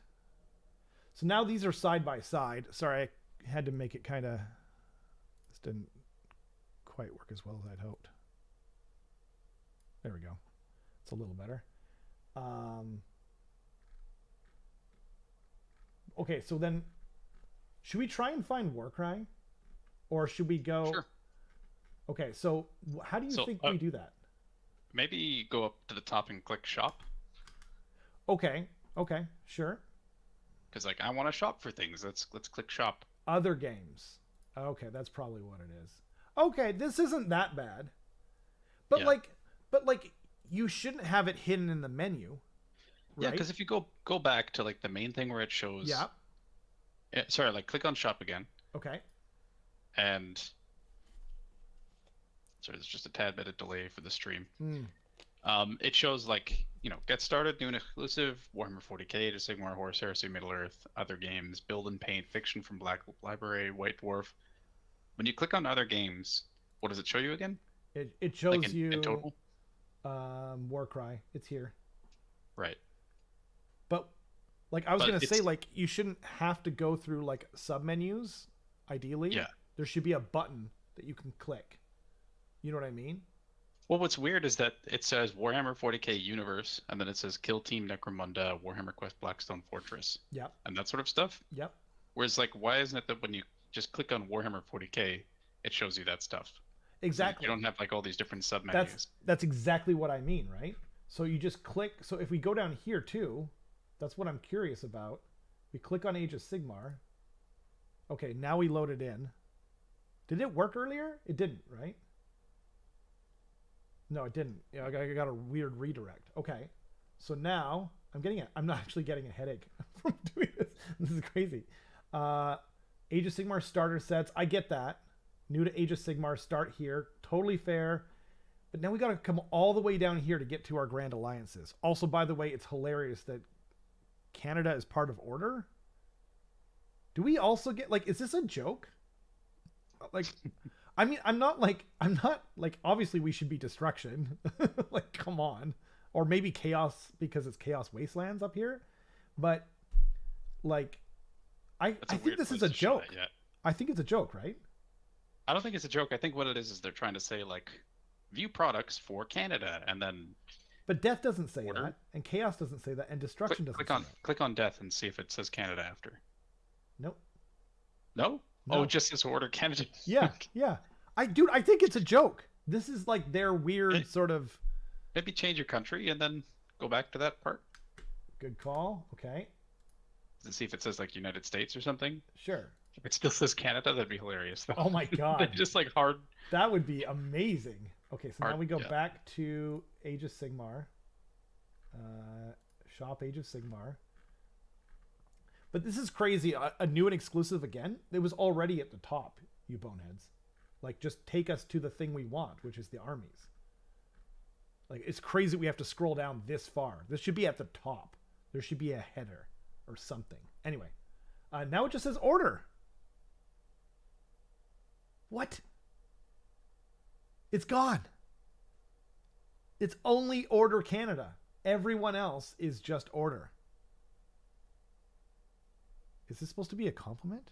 so now these are side by side. Sorry, I had to make it kind of, this didn't quite work as well as I'd hoped. There we go. It's a little better. Okay, so then should we try and find Warcry, or should we go? Sure. Okay, so how do you think we do that? Maybe go up to the top and click shop. Okay, sure. Because like I want to shop for things. Let's click shop. Other games. Okay, that's probably what it is. Okay, this isn't that bad. But Yeah. like you shouldn't have it hidden in the menu. Right? Yeah, because if you go back to like the main thing where it shows. Yeah. Sorry, like click on shop again. Okay. And sorry, there's just a tad bit of delay for the stream. It shows like, get started, new and exclusive, Warhammer 40k, Age of Sigmar, Horus Heresy, Middle Earth, other games, build and paint, fiction from Black Library, White Dwarf. When you click on other games, what does it show you again? It shows like you in total? Warcry. It's here. Right. But like I was gonna say, like you shouldn't have to go through like submenus. Ideally, Yeah. There should be a button that you can click. You know what I mean? Well, what's weird is that it says Warhammer 40k Universe, and then it says Kill Team Necromunda, Warhammer Quest Blackstone Fortress. Yep. And that sort of stuff. Yep. Whereas, like, why isn't it that when you just click on Warhammer 40k, it shows you that stuff? Exactly. You don't have like all these different submenus. That's exactly what I mean, right? So you just click. So if we go down here too, that's what I'm curious about. We click on Age of Sigmar. Okay, now we load it in. Did it work earlier? It didn't, right? No, it didn't. Yeah, I got a weird redirect. Okay, so now I'm not actually getting a headache from doing this. This is crazy. Age of Sigmar starter sets. I get that. New to Age of Sigmar, start here. Totally fair. But now we got to come all the way down here to get to our Grand Alliances. Also, by the way, it's hilarious that Canada is part of Order. Do we also get, like, is this a joke? Like, I mean, I'm not like, obviously we should be Destruction. Like, come on. Or maybe Chaos because it's Chaos Wastelands up here. But, like, I think this is a joke. I think it's a joke, right? I don't think it's a joke. I think what it is they're trying to say, like, view products for Canada, and then... But Death doesn't say that, and Chaos doesn't say that, and Destruction doesn't say that. Click on Death and see if it says Canada after. Nope. No? Oh, it just says Order Canada. Yeah, yeah. I think it's a joke. This is like their weird sort of... Maybe change your country and then go back to that part. Good call. Okay. To see if it says like United States or something. Sure. If it still says Canada, that'd be hilarious though. Oh my They God. just like hard, That would be amazing. Okay, so now hard. we go Yeah. back to Age of Sigmar. Shop Age of Sigmar. But this is crazy. A new and exclusive again? It was already at the top, you boneheads. Like, just take us to the thing we want, which is the armies. Like, it's crazy we have to scroll down this far. This should be at the top. There should be a header or something. Anyway, now it just says order. What? It's gone. It's only Order Canada. Everyone else is just Order. Is this supposed to be a compliment?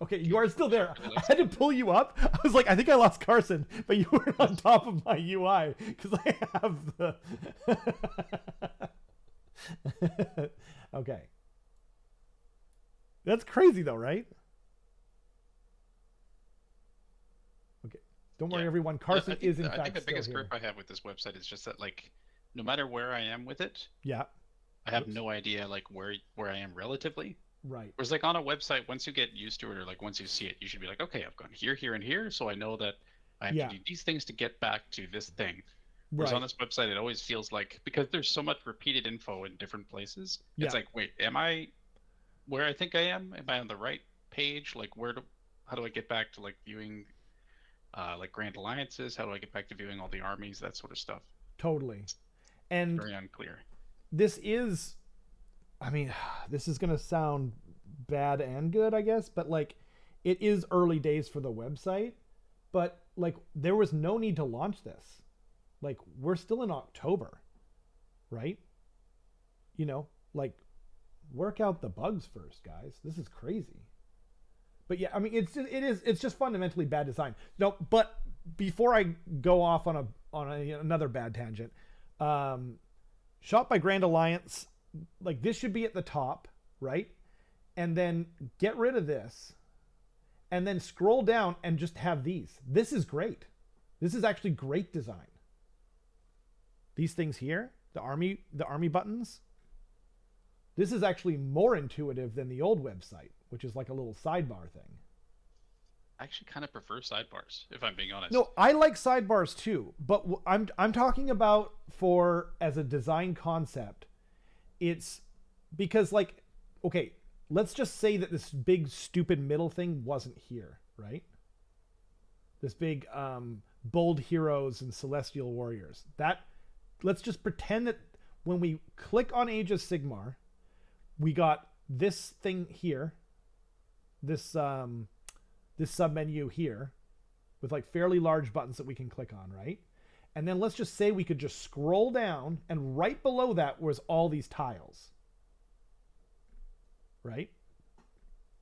Okay, you are still there. I had to pull you up. I was like, I think I lost Carson, but you were on top of my UI because I have the. Okay. That's crazy though, right? Okay. Don't worry, everyone. Carson is in fact I think the still biggest here. grip I have with this website is just that like, no matter where I am with it, Yeah. I have no idea like where I am relatively. Right. Whereas like on a website, once you get used to it or like once you see it, you should be like, okay, I've gone here, here, and here, so I know that I have to do these things to get back to this thing. Whereas on this website, it always feels like, because there's so much repeated info in different places, it's like, wait, am I where I think I am? Am I on the right page? Like how do I get back to like viewing like Grand Alliances? How do I get back to viewing all the armies? That sort of stuff. Totally. And very unclear. This is, I mean, this is going to sound bad and good, I guess, but like it is early days for the website, but like there was no need to launch this. Like we're still in October, right? You know, like work out the bugs first, guys. This is crazy. But yeah, I mean, it's just fundamentally bad design. No, but before I go off on another bad tangent, Shop by Grand Alliance, like this should be at the top, right? And then get rid of this, and then scroll down and just have these. This is great. This is actually great design. These things here, the army buttons. This is actually more intuitive than the old website, which is like a little sidebar thing. I actually kind of prefer sidebars, if I'm being honest. No, I like sidebars too, but I'm talking about for as a design concept. It's because like, okay, let's just say that this big stupid middle thing wasn't here, right? This big bold heroes and celestial warriors. Let's just pretend that when we click on Age of Sigmar, we got this thing here, this submenu here with like fairly large buttons that we can click on, right? And then let's just say we could just scroll down and right below that was all these tiles, right?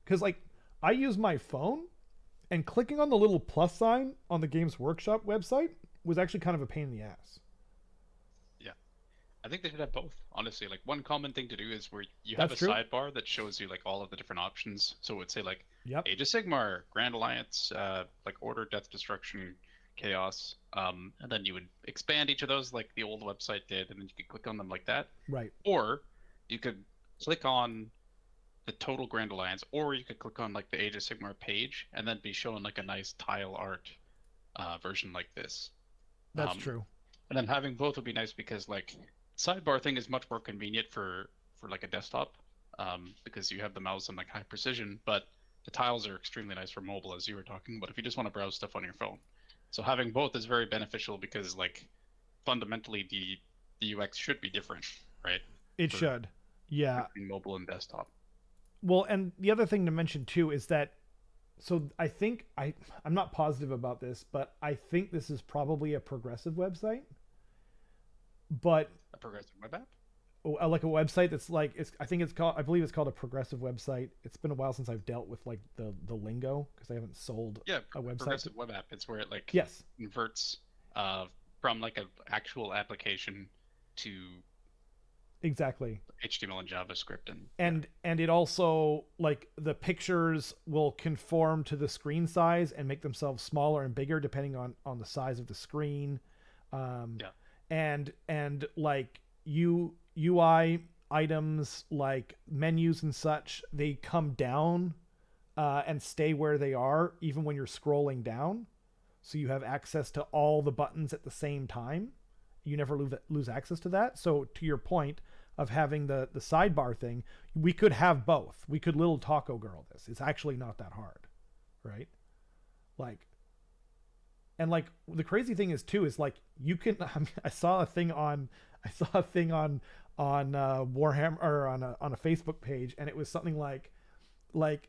Because like I use my phone and clicking on the little plus sign on the Games Workshop website was actually kind of a pain in the ass. I think they should have both, honestly. Like one common thing to do is where you have a sidebar that shows you like all of the different options. So it would say like Age of Sigmar, Grand Alliance, like Order, Death, Destruction, Chaos, and then you would expand each of those like the old website did, and then you could click on them like that. Right. Or you could click on the total Grand Alliance, or you could click on like the Age of Sigmar page and then be shown like a nice tile art version like this. That's true. And then having both would be nice because like sidebar thing is much more convenient for like a desktop because you have the mouse and like high precision, but the tiles are extremely nice for mobile, as you were talking about, if you just want to browse stuff on your phone. So having both is very beneficial because like fundamentally the UX should be different, right? It should. Yeah. Between mobile and desktop. Well, and the other thing to mention too is that, so I think I'm not positive about this, but I think this is probably a progressive website. But a progressive web app, like a website that's like I believe it's called a progressive website. It's been a while since I've dealt with like the lingo because I haven't sold a website. Progressive web app. It's where it like converts from like an actual application to exactly HTML and JavaScript and it also like the pictures will conform to the screen size and make themselves smaller and bigger depending on the size of the screen. And like UI items like menus and such, they come down and stay where they are even when you're scrolling down. So you have access to all the buttons at the same time. You never lose access to that. So to your point of having the sidebar thing, we could have both. We could little taco girl this. It's actually not that hard, right? Like, and like the crazy thing is too is like you can. I mean, I saw a thing on Warhammer or on a Facebook page, and it was something like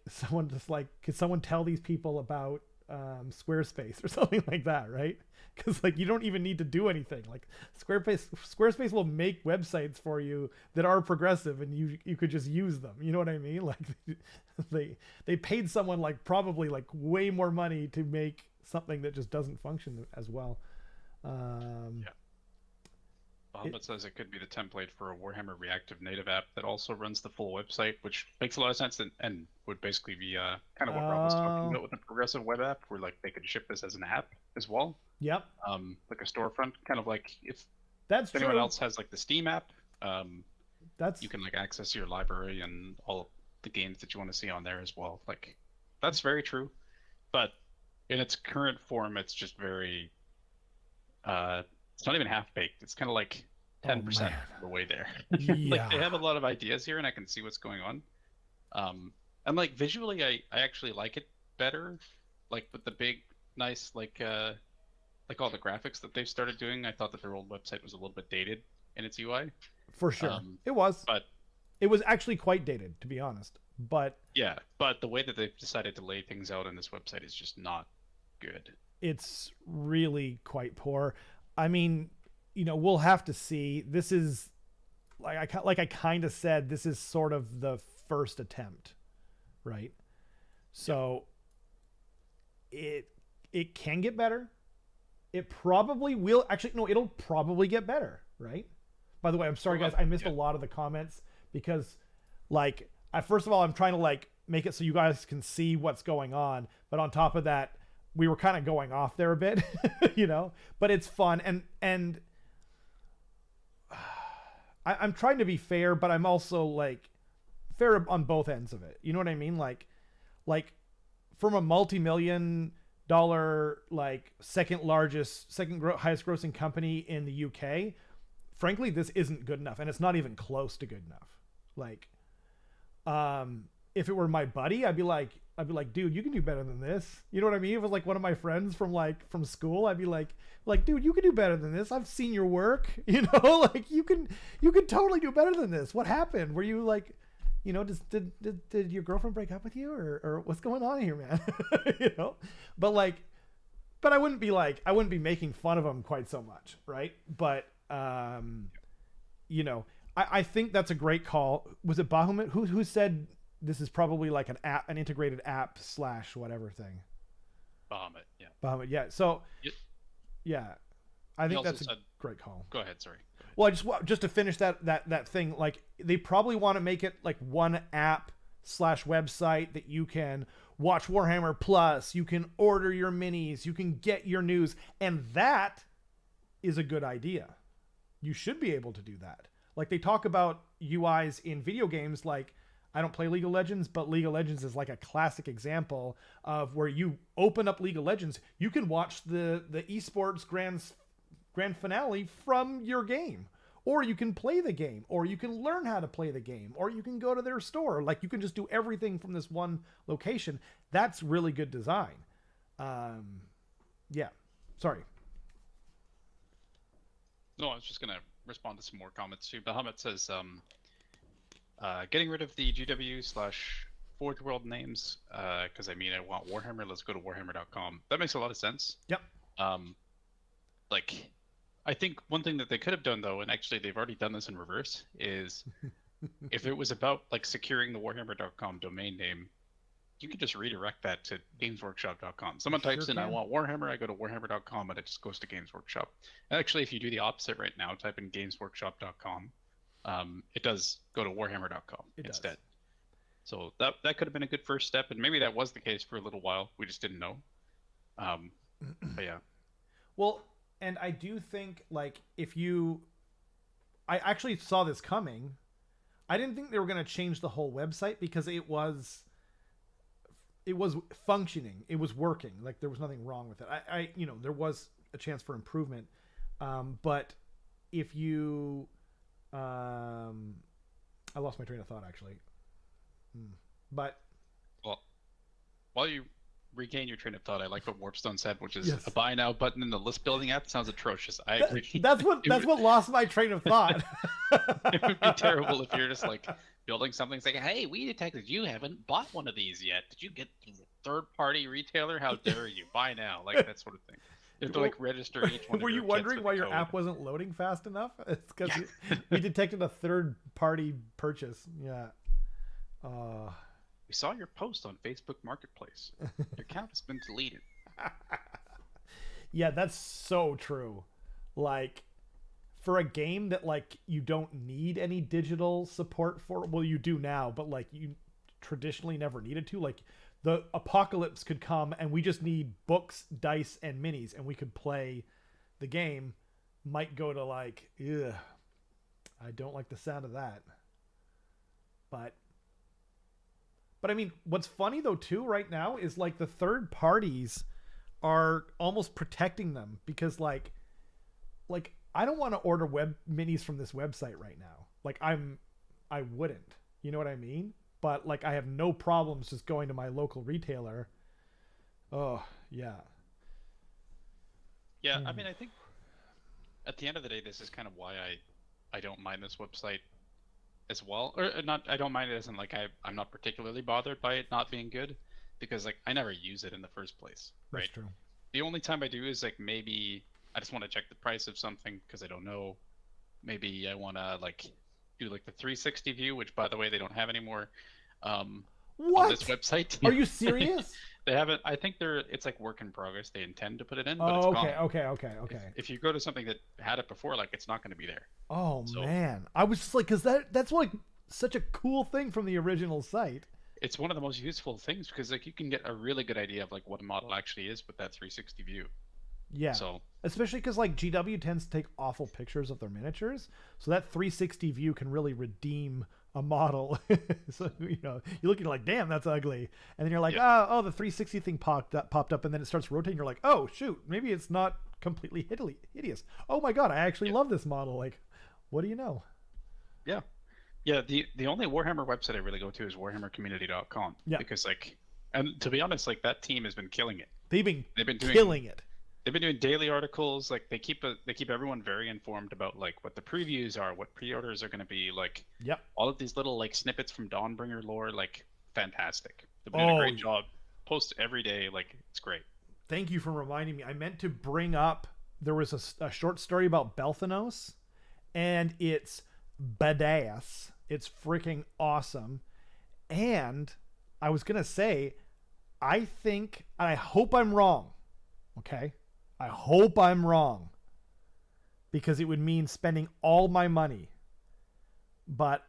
someone just like, could someone tell these people about Squarespace or something like that, right? Because like you don't even need to do anything. Like Squarespace will make websites for you that are progressive, and you could just use them. You know what I mean? Like they paid someone like probably like way more money to make something that just doesn't function as well. Yeah. It says it could be the template for a Warhammer reactive native app that also runs the full website, which makes a lot of sense and would basically be kind of what Rob was talking about with a progressive web app, where like they could ship this as an app as well. Yep. Like a storefront, kind of like if that's anyone true. else has like the Steam app, that's you can like access your library and all the games that you want to see on there as well. Like that's very true, but in its current form, it's just very it's not even half baked. It's kind of like 10% of the way there. Yeah. Like they have a lot of ideas here, and I can see what's going on. And like visually, I actually like it better. Like with the big, nice like all the graphics that they've started doing. I thought that their old website was a little bit dated in its UI. For sure, it was. But it was actually quite dated, to be honest. But yeah, but the way that they've decided to lay things out in this website is just not good. It's really quite poor. I mean, you know, we'll have to see. This is like I kind of said, this is sort of the first attempt, right? So it can get better. It probably will. Actually, no, it'll probably get better, right? By the way, I'm sorry guys, I missed a lot of the comments because like first of all, I'm trying to like make it so you guys can see what's going on, but on top of that, we were kind of going off there a bit, you know, but it's fun. And I'm trying to be fair, but I'm also like fair on both ends of it. You know what I mean? Like from a multi-million dollar, like second highest grossing company in the UK, frankly, this isn't good enough. And it's not even close to good enough. Like, if it were my buddy, I'd be like, dude, you can do better than this. You know what I mean? If it was like one of my friends from school, I'd be like, dude, you can do better than this. I've seen your work, you know, like you can totally do better than this. What happened? Were you like, you know, did your girlfriend break up with you or what's going on here, man? You know, but I wouldn't be making fun of him quite so much. Right. But, you know, I think that's a great call. Was it Bahamut who said this is probably like an integrated app / whatever thing? Bahamut, yeah. So, yep. Yeah, I think that's a great call. Go ahead, sorry. Go ahead. Well, just to finish that thing, like they probably want to make it like one app / website that you can watch Warhammer Plus, you can order your minis, you can get your news, and that is a good idea. You should be able to do that. Like they talk about UIs in video games, like I don't play League of Legends, but League of Legends is like a classic example of where you open up League of Legends, you can watch the esports grand finale from your game, or you can play the game, or you can learn how to play the game, or you can go to their store. Like you can just do everything from this one location. That's really good design. Yeah. Sorry. No, I was just going to respond to some more comments too. Bahamut says, getting rid of the GW / Forge World names, because I mean, I want Warhammer. Let's go to warhammer.com. That makes a lot of sense. Yep. Like, I think one thing that they could have done though, and actually they've already done this in reverse, is if it was about like securing the warhammer.com domain name, you could just redirect that to gamesworkshop.com. Someone types in, I want Warhammer, I go to warhammer.com, and it just goes to Games Workshop. And actually, if you do the opposite right now, type in gamesworkshop.com, it does go to warhammer.com instead. So that could have been a good first step, and maybe that was the case for a little while. We just didn't know. But yeah. Well, and I do think like if you I actually saw this coming. I didn't think they were going to change the whole website because it was functioning. It was working. Like there was nothing wrong with it. There was a chance for improvement. But if you, I lost my train of thought actually. But Well, while you regain your train of thought, I like what Warpstone said, which is Yes. a buy now button in the list building app sounds atrocious. I agree. that's what lost my train of thought. It would be terrible if you're just like building something. It's like, hey, we detected you haven't bought one of these yet. Did you get the third-party retailer? How dare you? Buy now, like that sort of thing. You have to like register each one. Were of you your wondering kits why with your code. app wasn't loading fast enough? It's because we detected a third-party purchase. Yeah. We saw your post on Facebook Marketplace. Your account has been deleted. Yeah, that's so true. Like, for a game that like you don't need any digital support for, well, you do now, but like you traditionally never needed to. Like, the apocalypse could come, and we just need books, dice, and minis, and we could play the game. Might go to like, ugh, I don't like the sound of that. But I mean, what's funny though too right now is like the third parties are almost protecting them because like I don't want to order web minis from this website right now. Like I wouldn't. You know what I mean? But like I have no problems just going to my local retailer. Oh, yeah. Yeah, I mean, I think at the end of the day, this is kind of why I don't mind this website as well, or not. I don't mind it as in like I'm not particularly bothered by it not being good, because like I never use it in the first place, right? That's true. The only time I do is like maybe I just want to check the price of something because I don't know. Maybe I want to like do like the 360 view, which by the way they don't have anymore on What? this website. Are you serious? They haven't. I think it's like work in progress. They intend to put it in, but Oh, it's okay, gone. okay. If you go to something that had it before, like it's not going to be there. Oh So- man, I was just like, because that's like such a cool thing from the original site. It's one of the most useful things because like you can get a really good idea of like what a model actually is with that 360 view. Yeah. So Especially because like GW tends to take awful pictures of their miniatures, so that 360 view can really redeem a model. So you're looking like, damn, that's ugly, and then you're like, Yeah. oh, the 360 thing popped up, and then it starts rotating. You're like, oh shoot, maybe it's not completely hideous. Oh my god, I actually love this model. Like, what do you know? yeah, yeah. The only Warhammer website I really go to is warhammercommunity.com. Yeah. Because like, and to be honest, like that team has been killing it. They've been They've been killing it. They've been doing daily articles. Like they keep everyone very informed about like what the previews are, what pre-orders are going to be, like Yep. all of these little like snippets from Dawnbringer lore. Like fantastic. They've been doing Oh, a great job. Post every day. Like it's great. Thank you for reminding me. I meant to bring up, there was a short story about Belthanos, and it's badass. It's freaking awesome. And I was going to say, I think, and I hope I'm wrong, okay? I hope I'm wrong, because it would mean spending all my money. But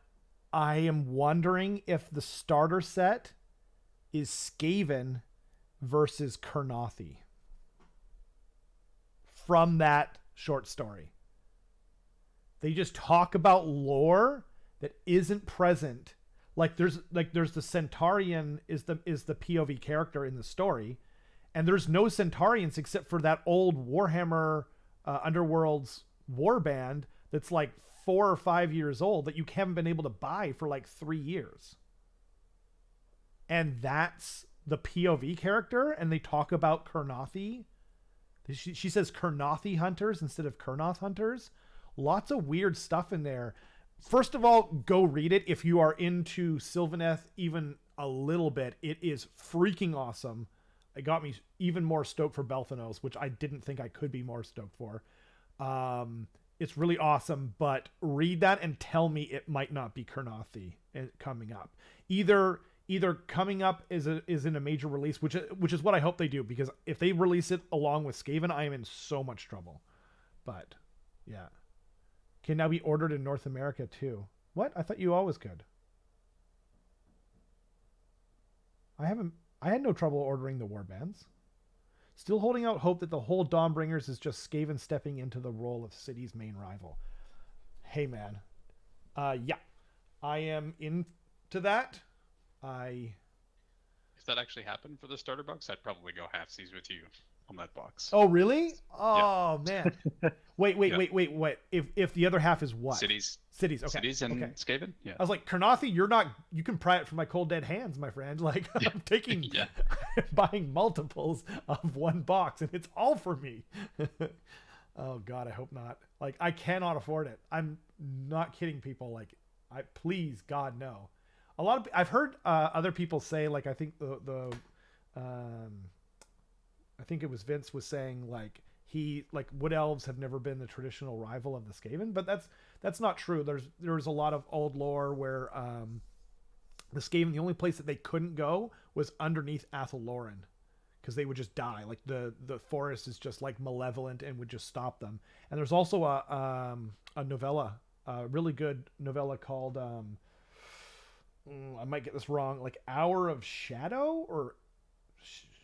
I am wondering if the starter set is Skaven versus Kurnothi from that short story. They just talk about lore that isn't present. Like there's the Centaurian is the POV character in the story, and there's no Centaurians except for that old Warhammer Underworld's warband that's like 4 or 5 years old that you haven't been able to buy for like 3 years. And that's the POV character, and they talk about Kurnothi. She says Kurnothi hunters instead of Kurnoth hunters. Lots of weird stuff in there. First of all, go read it if you are into Sylvaneth even a little bit. It is freaking awesome. It got me even more stoked for Belthanos, which I didn't think I could be more stoked for. It's really awesome, but read that and tell me it might not be Kurnothi coming up. Either coming up is in a major release, which is what I hope they do, because if they release it along with Skaven, I am in so much trouble. But yeah, can now be ordered in North America too. What? I thought you always could. I had no trouble ordering the warbands. Still holding out hope that the whole Dawnbringers is just Skaven stepping into the role of City's main rival. Hey man, yeah, I am into that. I If that actually happened for the starter box, I'd probably go halfsies with you on that box. Oh really? Yeah, Oh man. Wait, wait, yeah. wait, wait, wait. If the other half is what? Cities, Cities. Okay. cities, Okay. and Skaven. Yeah, I was like, Karnathi, you're not. You can pry it from my cold dead hands, my friend. Like yeah, I'm taking, yeah. buying multiples of one box, and it's all for me. Oh God, I hope not. Like I cannot afford it. I'm not kidding, people. Like please, God, no. A lot of I've heard other people say, like I think um, I think it was Vince was saying like he like wood elves have never been the traditional rival of the Skaven, but that's not true. There's a lot of old lore where the Skaven, the only place that they couldn't go was underneath Athel-Loren because they would just die. Like the forest is just like malevolent and would just stop them. And there's also a novella, a really good novella called I might get this wrong, like Hour of Shadow or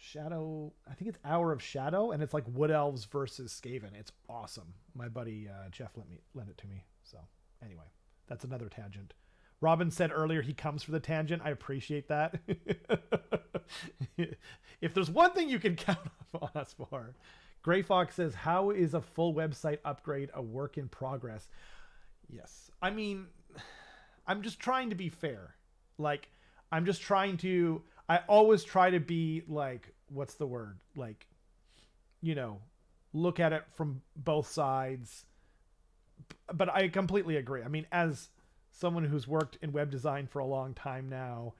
Shadow. I think it's Hour of Shadow, and it's like wood elves versus Skaven. It's awesome. My buddy Jeff lent it to me. So anyway, that's another tangent. Robin said earlier he comes for the tangent. I appreciate that. If there's one thing you can count on us for. Gray Fox says, how is a full website upgrade a work in progress? Yes. I mean, I'm just trying to be fair. Like, I'm just trying to, I always try to be like, what's the word? Like, you know, look at it from both sides. But I completely agree. I mean, as someone who's worked in web design for a long time now,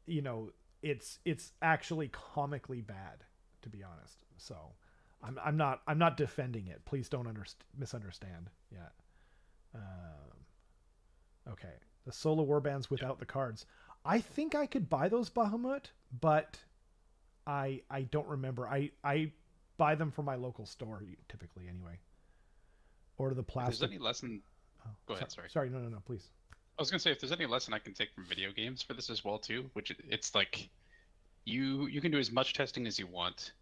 you know, it's actually comically bad, to be honest. So I'm not defending it. Please don't misunderstand. Yeah. Okay. The solo warbands without the cards. I think I could buy those, Bahamut, but I don't remember. I buy them from my local store typically anyway. Or the plastic. If there's any lesson. Oh, Go ahead. Sorry. Sorry. No, please. I was gonna say if there's any lesson I can take from video games for this as well too, which it's like you can do as much testing as you want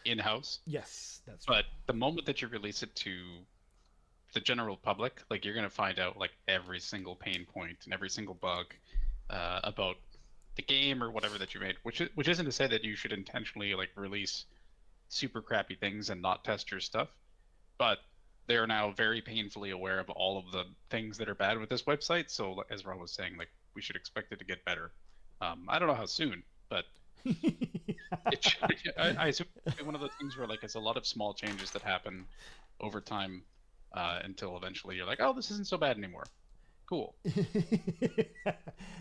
in house. Yes, that's But right. the moment that you release it to the general public, like you're gonna find out like every single pain point and every single bug about the game or whatever that you made. Which isn't to say that you should intentionally like release super crappy things and not test your stuff, but they are now very painfully aware of all of the things that are bad with this website. So as Rob was saying, like we should expect it to get better. I don't know how soon, but I assume it's one of those things where like it's a lot of small changes that happen over time until eventually you're like, oh, this isn't so bad anymore. Cool.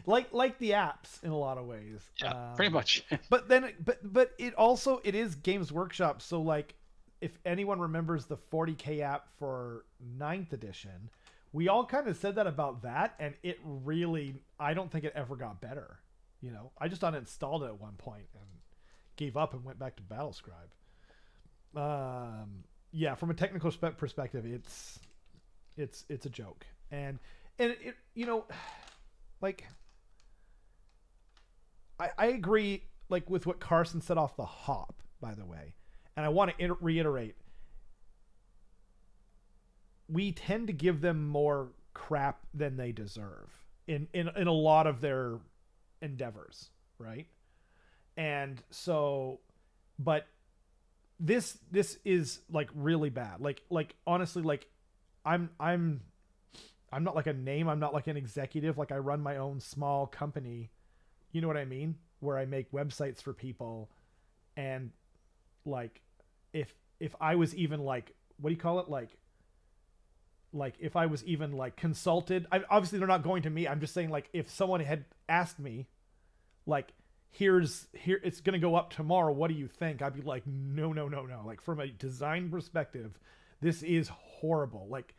like the apps in a lot of ways. Yeah, pretty much. But then, but it is Games Workshop. So like, if anyone remembers the 40K app for 9th edition, we all kind of said that about that, and it really, I don't think it ever got better. You know, I just uninstalled it at one point and gave up and went back to Battlescribe. Yeah, from a technical perspective, it's a joke, and it you know, like I agree like with what Carson said off the hop, by the way. And I want to reiterate, we tend to give them more crap than they deserve in a lot of their endeavors, right? And so, but this is like really bad. Like honestly, like I'm not like a name. I'm not like an executive. Like I run my own small company. You know what I mean? Where I make websites for people, and like if I was even like, what do you call it, like if I was even like consulted, obviously they're not going to me. I'm just saying, like, if someone had asked me like, here it's gonna go up tomorrow, what do you think? I'd be like, no. Like from a design perspective, this is horrible. Like,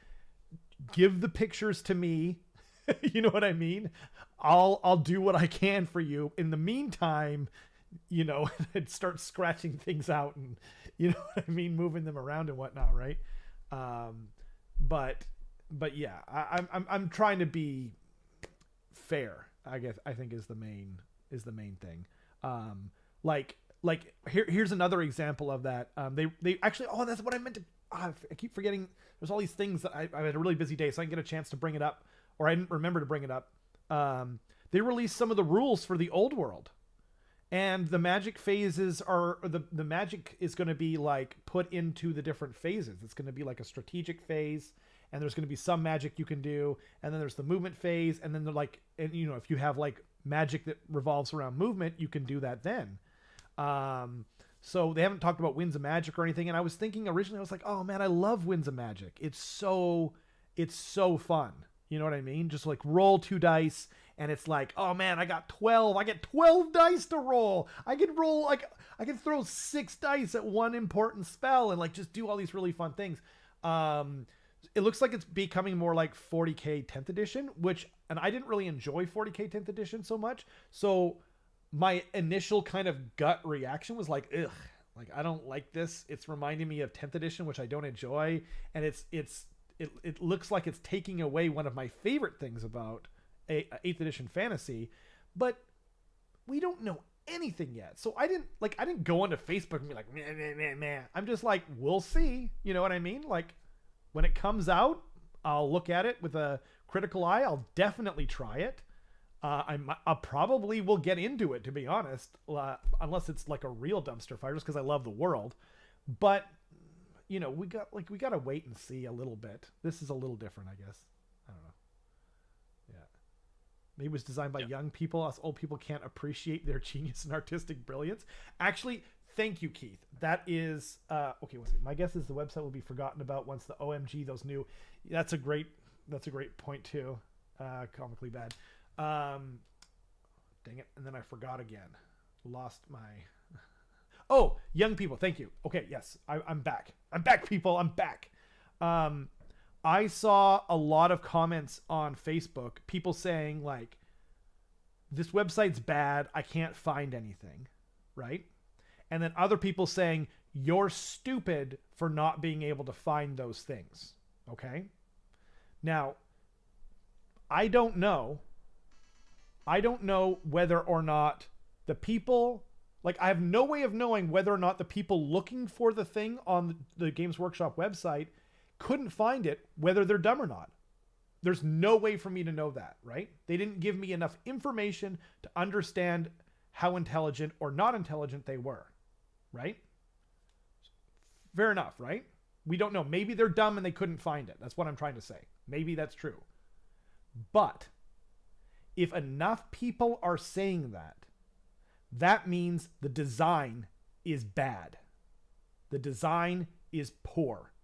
give the pictures to me. You know what I mean? I'll do what I can for you. In the meantime, you know, and start scratching things out and, you know what I mean, moving them around and whatnot, right? But yeah, I'm trying to be fair, I guess. I think is the main thing. Like like here's another example of that. They actually, oh, that's what I meant to. I keep forgetting. There's all these things that I had a really busy day, so I didn't get a chance to bring it up, or I didn't remember to bring it up. They released some of the rules for the old world, and the magic phases are the magic is going to be like put into the different phases. It's going to be like a strategic phase, and there's going to be some magic you can do, and then there's the movement phase, and then they're like, and you know, if you have like magic that revolves around movement, you can do that then. So they haven't talked about Winds of Magic or anything, and I was thinking originally, I was like, oh man, I love Winds of Magic. It's so fun. You know what I mean? Just like roll 2 dice, and it's like, oh man, I got 12. I get 12 dice to roll. I can roll, like, I can throw 6 dice at one important spell and like just do all these really fun things. It looks like it's becoming more like 40k 10th edition, and I didn't really enjoy 40k 10th edition so much. So my initial kind of gut reaction was like, ugh, like I don't like this. It's reminding me of 10th edition, which I don't enjoy, and it looks like it's taking away one of my favorite things about 8th edition fantasy, but we don't know anything yet. So I didn't go onto Facebook and be like, meh. I'm just like, we'll see. You know what I mean? Like when it comes out, I'll look at it with a critical eye. I'll definitely try it. I probably will get into it, to be honest, unless it's like a real dumpster fire, just because I love the world. But you know, we got to wait and see a little bit. This is a little different, I guess. I don't know. Yeah, maybe it was designed by young people. Us old people can't appreciate their genius and artistic brilliance. Actually, thank you, Keith. That is okay. My guess is the website will be forgotten about once the OMG those new. That's a great point too. Comically bad. Dang it! And then I forgot again. Lost my. Oh, young people, thank you. Okay, yes, I'm back. I'm back, people. I'm back. I saw a lot of comments on Facebook, people saying like, this website's bad. I can't find anything, right? And then other people saying, you're stupid for not being able to find those things, okay? Now, I don't know whether or not the people... Like, I have no way of knowing whether or not the people looking for the thing on the Games Workshop website couldn't find it, whether they're dumb or not. There's no way for me to know that, right? They didn't give me enough information to understand how intelligent or not intelligent they were, right? Fair enough, right? We don't know. Maybe they're dumb and they couldn't find it. That's what I'm trying to say. Maybe that's true. But if enough people are saying that, that means the design is bad. The design is poor.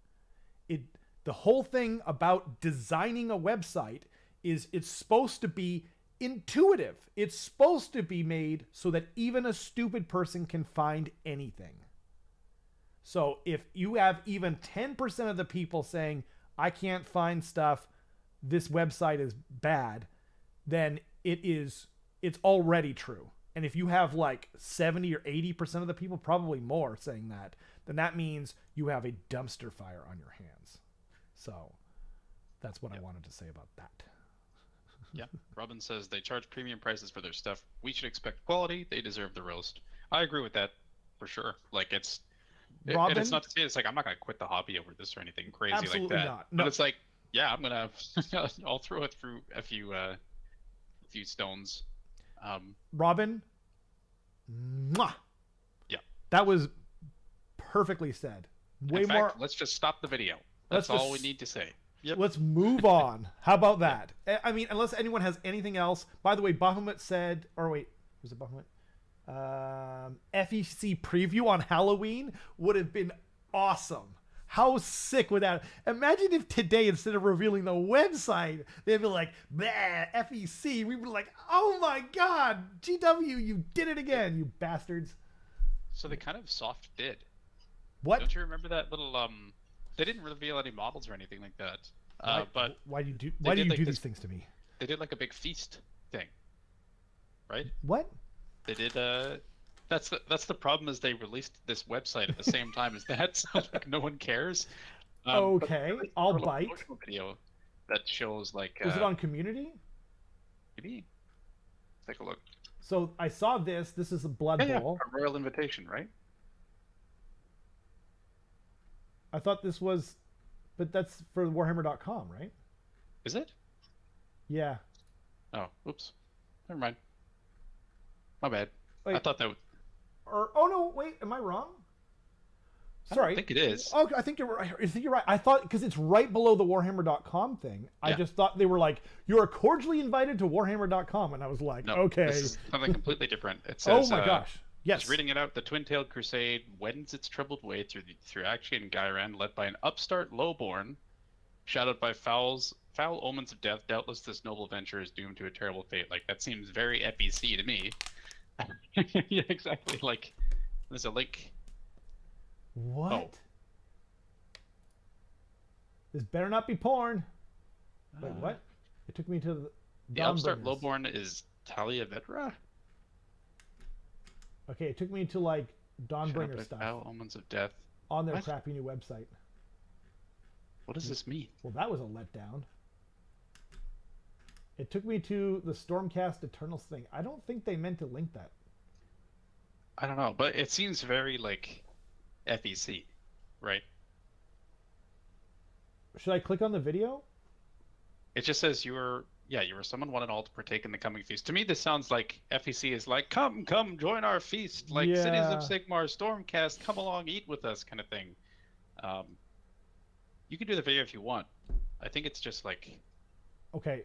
The whole thing about designing a website is it's supposed to be intuitive. It's supposed to be made so that even a stupid person can find anything. So if you have even 10% of the people saying, I can't find stuff, this website is bad, then it's already true. And if you have like 70 or 80% of the people, probably more, saying that, then that means you have a dumpster fire on your hands. So that's what I wanted to say about that. Yeah. Robin says they charge premium prices for their stuff. We should expect quality. They deserve the roast. I agree with that for sure. Like and it's not to say it's like I'm not going to quit the hobby over this or anything crazy like that. Not. No. But it's like, yeah, I'm going to I'll throw it through a few stones. Robin, mwah. Yeah, that was perfectly said. In fact, let's just stop the video. That's all we need to say. Yep. Let's move on. How about that? I mean, unless anyone has anything else. By the way, Bahamut said, or wait, was it Bahamut? FEC preview on Halloween would have been awesome. How sick would that? Imagine if today, instead of revealing the website, they'd be like, FEC. We'd be like, oh my God, GW, you did it again, you bastards. So they kind of soft did. What? Don't you remember that little, they didn't reveal any models or anything like that. But why do you do these things to me? They did like a big feast thing. Right? What? They did, that's the problem is they released this website at the same time as that, so like no one cares. Okay, I'll bite. Video that shows like. Was it on Community? Maybe. Let's take a look. So I saw this. This is a Blood Bowl. A royal invitation, right? I thought this was, but that's for Warhammer.com, right? Is it? Yeah. Oh, oops. Never mind. My bad. Wait. I thought that. Or oh no, wait, am I wrong? Sorry. I think it is. Oh, I think you're right. I think you're right. I thought because it's right below the Warhammer.com thing. I just thought they were like, "You are cordially invited to Warhammer.com," and I was like, No, "Okay." This is something completely different. It says, oh my gosh! Yes. Just reading it out. The Twin-Tailed Crusade wends its troubled way through Akshay and Gairan, led by an upstart lowborn, shadowed by foul omens of death. Doubtless, this noble venture is doomed to a terrible fate. Like that seems very FEC to me. Yeah, exactly. Like there's a link. What? Oh. This better not be porn. Wait, what? It took me to the upstart lowborn is Talia Vedra. Okay, it took me to like Dawnbringer stuff. Foul omens of death on their crappy new website. What does this mean? Well, that was a letdown. It took me to the Stormcast Eternals thing. I don't think they meant to link that. I don't know, but it seems very like FEC, right? Should I click on the video? It just says you were summoned one and all to partake in the coming feast. To me, this sounds like FEC is like, come, join our feast, like Cities of Sigmar, Stormcast, come along, eat with us, kind of thing. You can do the video if you want. I think it's just like, okay,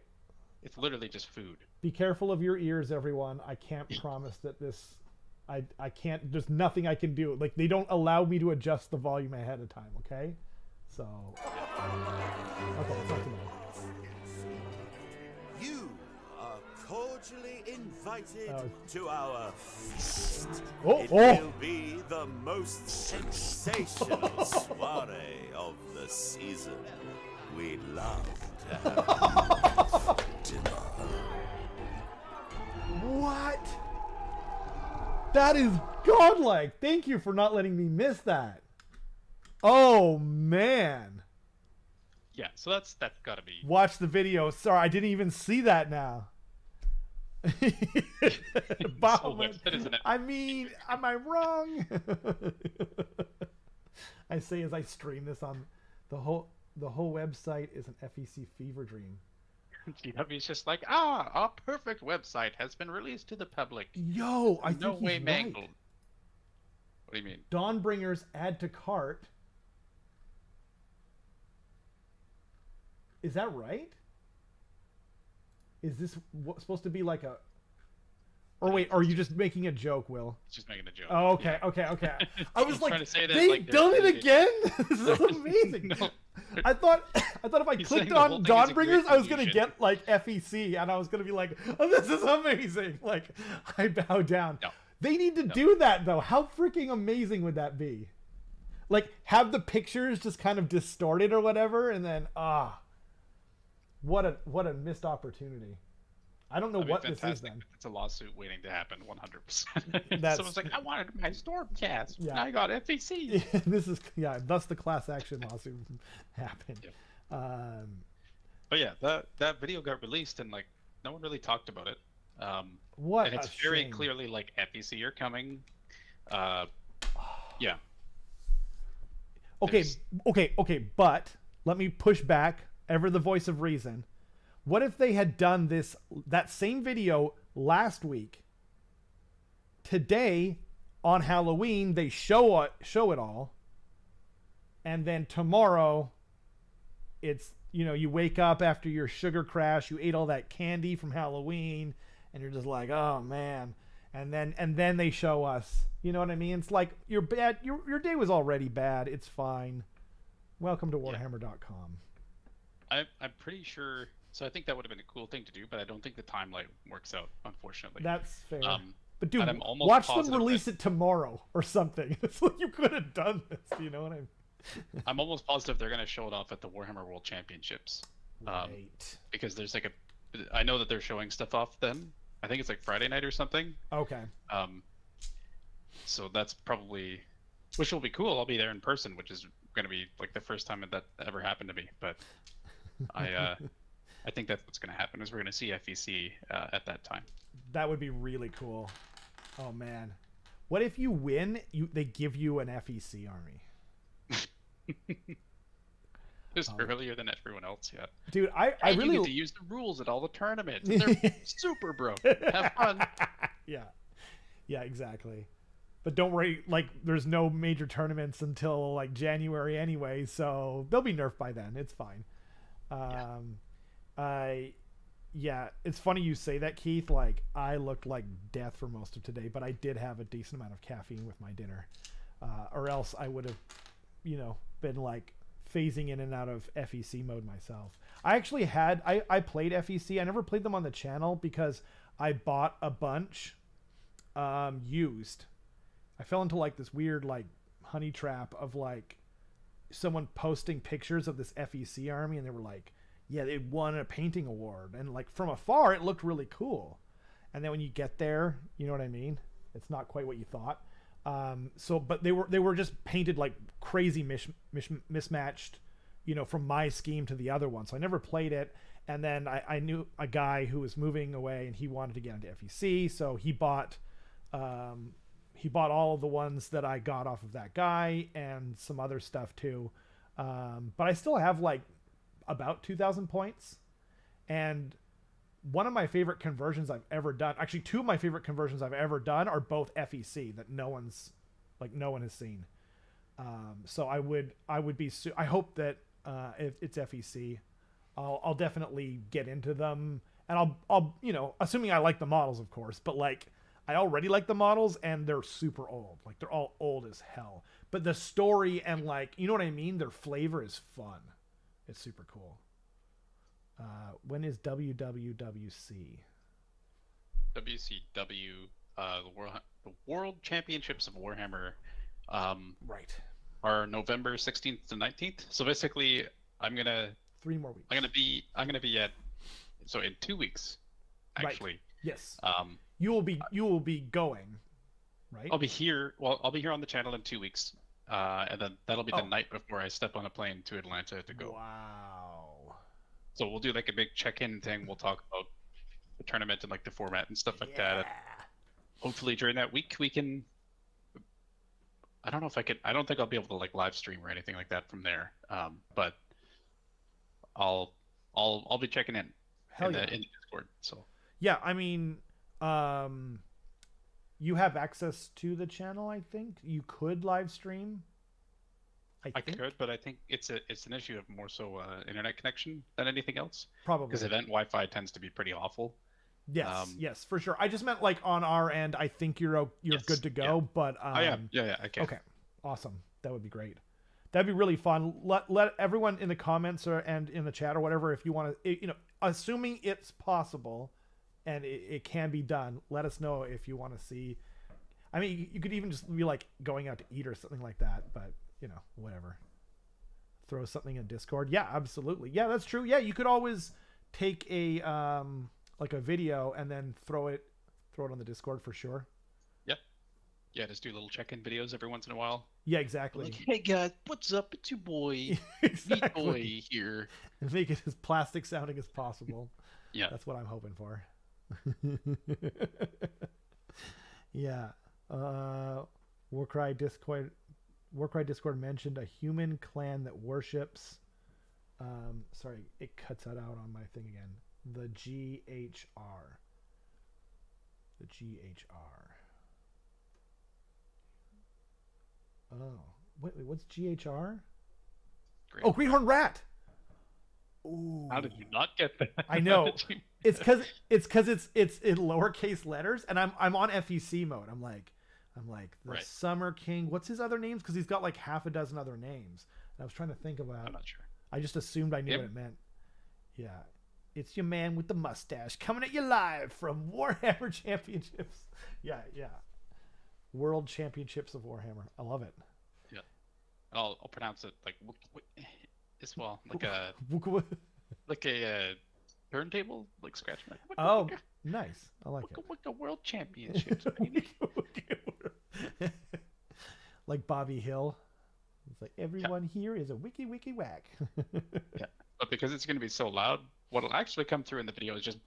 it's literally just food. Be careful of your ears, everyone. I can't promise that this. I can't. There's nothing I can do. Like they don't allow me to adjust the volume ahead of time. Okay, so okay, it's not too bad. You are cordially invited to our feast. It will be the most sensational soiree of the season. We'd love to have dinner. What? That is godlike. Thank you for not letting me miss that. Oh man. Yeah, so that's gotta be. Watch the video. Sorry, I didn't even see that now. Bauman, I mean, am I wrong? I say as I stream this on the whole website is an FEC fever dream. GW's just like, a perfect website has been released to the public. Yo, I think no way he's mangled. Right. What do you mean? Dawnbringers add to cart. Is that right? Is this supposed to be like a? Or wait, are you just making a joke, Will? Just making a joke. Oh, okay, yeah. okay. I was like, trying to say that, they've like, done it again. This is amazing. No. I thought if I clicked on Dawnbringers, I was gonna get like FEC, and I was gonna be like, oh, this is amazing. Like, I bow down. No. They need to do that though. How freaking amazing would that be? Like, have the pictures just kind of distorted or whatever, and then what a missed opportunity. I don't know what this is then. It's a lawsuit waiting to happen 100%. Someone's like, I wanted my Stormcast. Yeah. Now I got FEC. This is thus the class action lawsuit happened. Yep. But yeah, that video got released and like no one really talked about it. What? And it's very clearly like FEC are coming. Yeah. Okay, but let me push back. Ever the voice of reason. What if they had done that same video last week? Today, on Halloween, they show it all, and then tomorrow, it's you wake up after your sugar crash, you ate all that candy from Halloween, and you're just like, oh man, and then they show us. You know what I mean? It's like your day was already bad. It's fine. Welcome to Warhammer.com. I'm pretty sure. So I think that would have been a cool thing to do, but I don't think the timeline works out, unfortunately. That's fair. But dude, I'm almost watch them release it tomorrow or something. It's like you could have done this. You know what I mean? I'm almost positive they're going to show it off at the Warhammer World Championships. Right. Because there's like I know that they're showing stuff off then. I think it's like Friday night or something. Okay. So that's probably, which will be cool. I'll be there in person, which is going to be like the first time that ever happened to me. But I think that's what's going to happen. Is we're going to see FEC at that time. That would be really cool. Oh man, what if you win? They give you an FEC army. Just earlier than everyone else, yeah. Dude, I really you get to use the rules at all the tournaments. And they're super broke. Have fun. Yeah, exactly. But don't worry, like there's no major tournaments until like January anyway, so they'll be nerfed by then. It's fine. Yeah, it's funny you say that, Keith. Like I looked like death for most of today, but I did have a decent amount of caffeine with my dinner, or else I would have, been like phasing in and out of FEC mode myself. I actually had I played FEC. I never played them on the channel because I bought a bunch used. I fell into like this weird like honey trap of like someone posting pictures of this FEC army, and they were like, yeah, they won a painting award, and like from afar it looked really cool, and then when you get there, you know what I mean, it's not quite what you thought. But they were just painted like crazy mismatched, from my scheme to the other one. So I never played it. And then I knew a guy who was moving away and he wanted to get into FEC. So he bought all of the ones that I got off of that guy and some other stuff too. But I still have like about 2,000 points. And one of my favorite conversions I've ever done, actually two of my favorite conversions I've ever done, are both FEC that no one has seen. So I would be, I hope that if it's FEC, I'll definitely get into them, and I'll assuming I like the models, of course, but like I already like the models and they're super old, like they're all old as hell, but the story and like, you know what I mean? Their flavor is fun. It's super cool. When is WWWC? WCW, the World Championships of Warhammer, right, are November 16th to 19th. So basically, 3 more weeks. I'm gonna be at, so in 2 weeks, actually. Right. Yes. You will be going, right? I'll be here. Well, I'll be here on the channel in 2 weeks, and then that'll be the night before I step on a plane to Atlanta to go. Wow. So we'll do like a big check-in thing. We'll talk about the tournament and like the format and stuff like that. And hopefully during that week we can. I don't know if I could. I don't think I'll be able to like live stream or anything like that from there. But I'll be checking in in the Discord. So yeah, I mean, you have access to the channel. I think you could live stream. I could, but I think it's an issue of more so internet connection than anything else. Probably because event Wi-Fi tends to be pretty awful. Yes, yes, for sure. I just meant like on our end. I think you're good to go. But yeah, okay. Okay, awesome. That would be great. That'd be really fun. Let everyone in the comments and in the chat or whatever, if you want to, assuming it's possible and it can be done, let us know if you want to see. I mean, you could even just be like going out to eat or something like that, but whatever. Throw something in Discord. Yeah, absolutely. Yeah, that's true. Yeah, you could always take a like a video and then throw it on the Discord for sure. Yep. Yeah, just do little check-in videos every once in a while. Yeah, exactly. Like, hey guys, what's up? It's your boy, exactly. Meat Boy here. And make it as plastic sounding as possible. Yeah, that's what I'm hoping for. Yeah. Warcry Discord mentioned a human clan that worships. Sorry, it cuts that out on my thing again. The GHR. The GHR. Oh, wait, what's GHR? Oh, Greenhorn Rat. Ooh. How did you not get that? I know. It's because it's in lowercase letters, and I'm on FEC mode. I'm like the right. Summer King. What's his other names? Because he's got like half a dozen other names. And I was trying to think about. I'm not sure. I just assumed I knew what it meant. Yeah, it's your man with the mustache coming at you live from Warhammer Championships. Yeah. World Championships of Warhammer. I love it. Yeah, I'll pronounce it like as well, like a turntable, like scratch my. Oh, nice. I like it. Wicca World Championships. Like Bobby Hill. It's like everyone here is a wiki whack. Yeah, but because it's going to be so loud, What'll actually come through in the video is just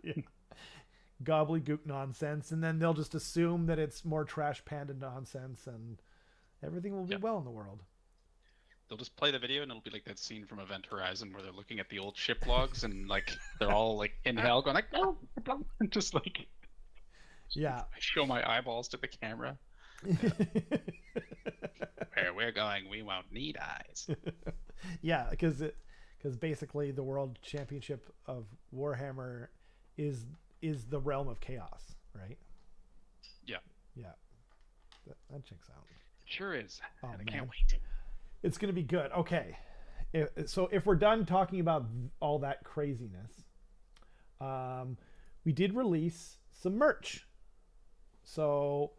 Yeah. Gobbledygook nonsense, and then they'll just assume that it's more Trash Panda nonsense, and everything will be well in the world. They'll just play the video, and it'll be like that scene from Event Horizon where they're looking at the old ship logs, and like they're all like in hell, going like, no, and just like, yeah, I show my eyeballs to the camera. Yeah. Where we're going, we won't need eyes. Yeah, because basically the World Championship of Warhammer is the realm of chaos, right? Yeah. Yeah. That checks out. Sure is. Oh, and I man. can't wait. It's going to be good. Okay. So if we're done talking about all that craziness, we did release some merch. So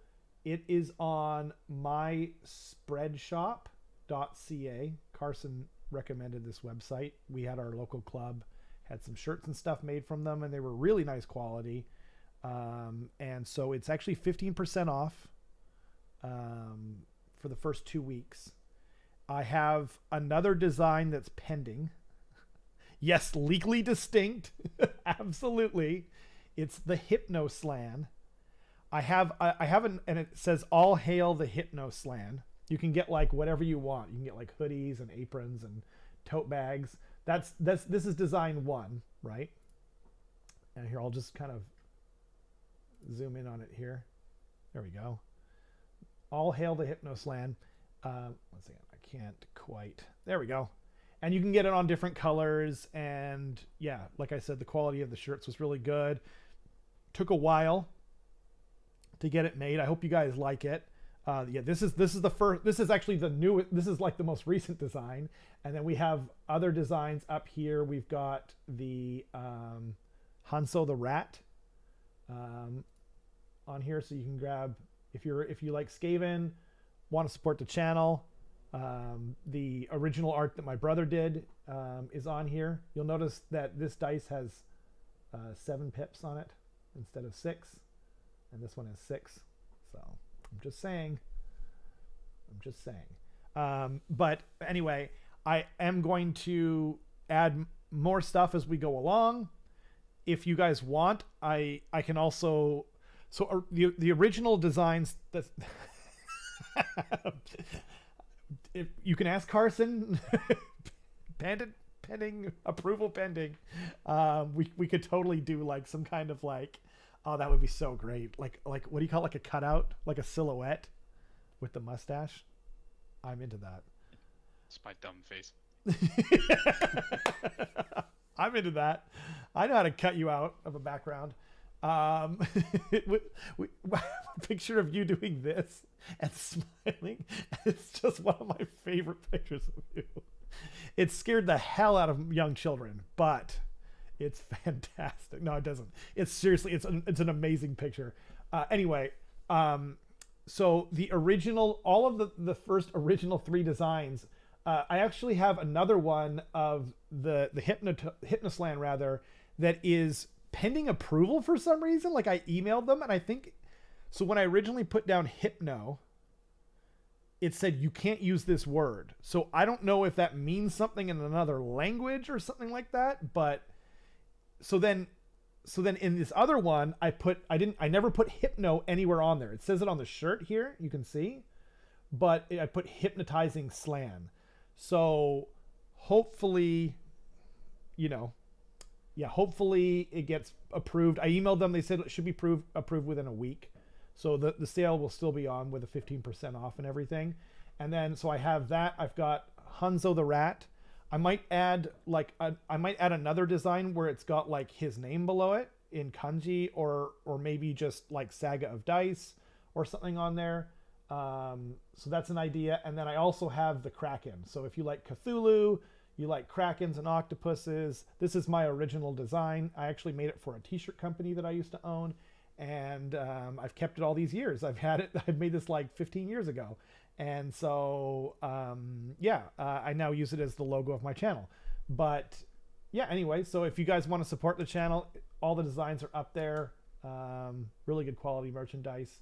it is on myspreadshop.ca. Carson recommended this website. We had our local club, had some shirts and stuff made from them, and they were really nice quality. And so it's actually 15% off for the first 2 weeks. I have another design that's pending. Yes, legally distinct. Absolutely. It's the Hypnoslan. I have an, and it says all hail the Hypnoslan. You can get like whatever you want. You can get like hoodies and aprons and tote bags. This is design 1, right? And here I'll just kind of zoom in on it here. There we go. All hail the Hypnoslan. One second, I can't quite. There we go. And you can get it on different colors. And yeah, like I said, the quality of the shirts was really good. Took a while to get it made. I hope you guys like it. Yeah, this is the first. This is actually the new. This is like the most recent design. And then we have other designs up here. We've got the Hanzo the Rat on here, so you can grab if you like Skaven, want to support the channel. The original art that my brother did is on here. You'll notice that this dice has 7 pips on it instead of 6, and this one has 6. So I'm just saying. But anyway, I am going to add more stuff as we go along. If you guys want, I can also. So the original designs that if you can ask Carson, pending approval pending. We could totally do like some kind of like, oh, that would be so great. Like what do you call it? Like a cutout, like a silhouette with the mustache. I'm into that. It's my dumb face. I'm into that. I know how to cut you out of a background. A picture of you doing this and smiling. It's just one of my favorite pictures of you. It scared the hell out of young children, but it's fantastic. No, it doesn't. It's seriously, it's an amazing picture. Anyway, so the original, all of the first original 3 designs, I actually have another one of the Hypnoslan rather, that is pending approval for some reason. Like I emailed them, and I think so when I originally put down hypno, it said you can't use this word. So I don't know if that means something in another language or something like that. But so then in this other one, I never put hypno anywhere on there. It says it on the shirt here, you can see, but I put hypnotizing slan. So hopefully, hopefully it gets approved. I emailed them. They said it should be approved within a week. So the sale will still be on with a 15% off and everything. And then, so I have that. I've got Hanzo the Rat. I might add another design where it's got like his name below it in kanji, or maybe just like Saga of Dice or something on there. So that's an idea. And then I also have the Kraken. So if you like Cthulhu, you like Krakens and octopuses, this is my original design. I actually made it for a t-shirt company that I used to own. And I've kept it all these years. I've had it. I've made this like 15 years ago. And so, I now use it as the logo of my channel. But yeah, anyway, so if you guys want to support the channel, all the designs are up there. Really good quality merchandise.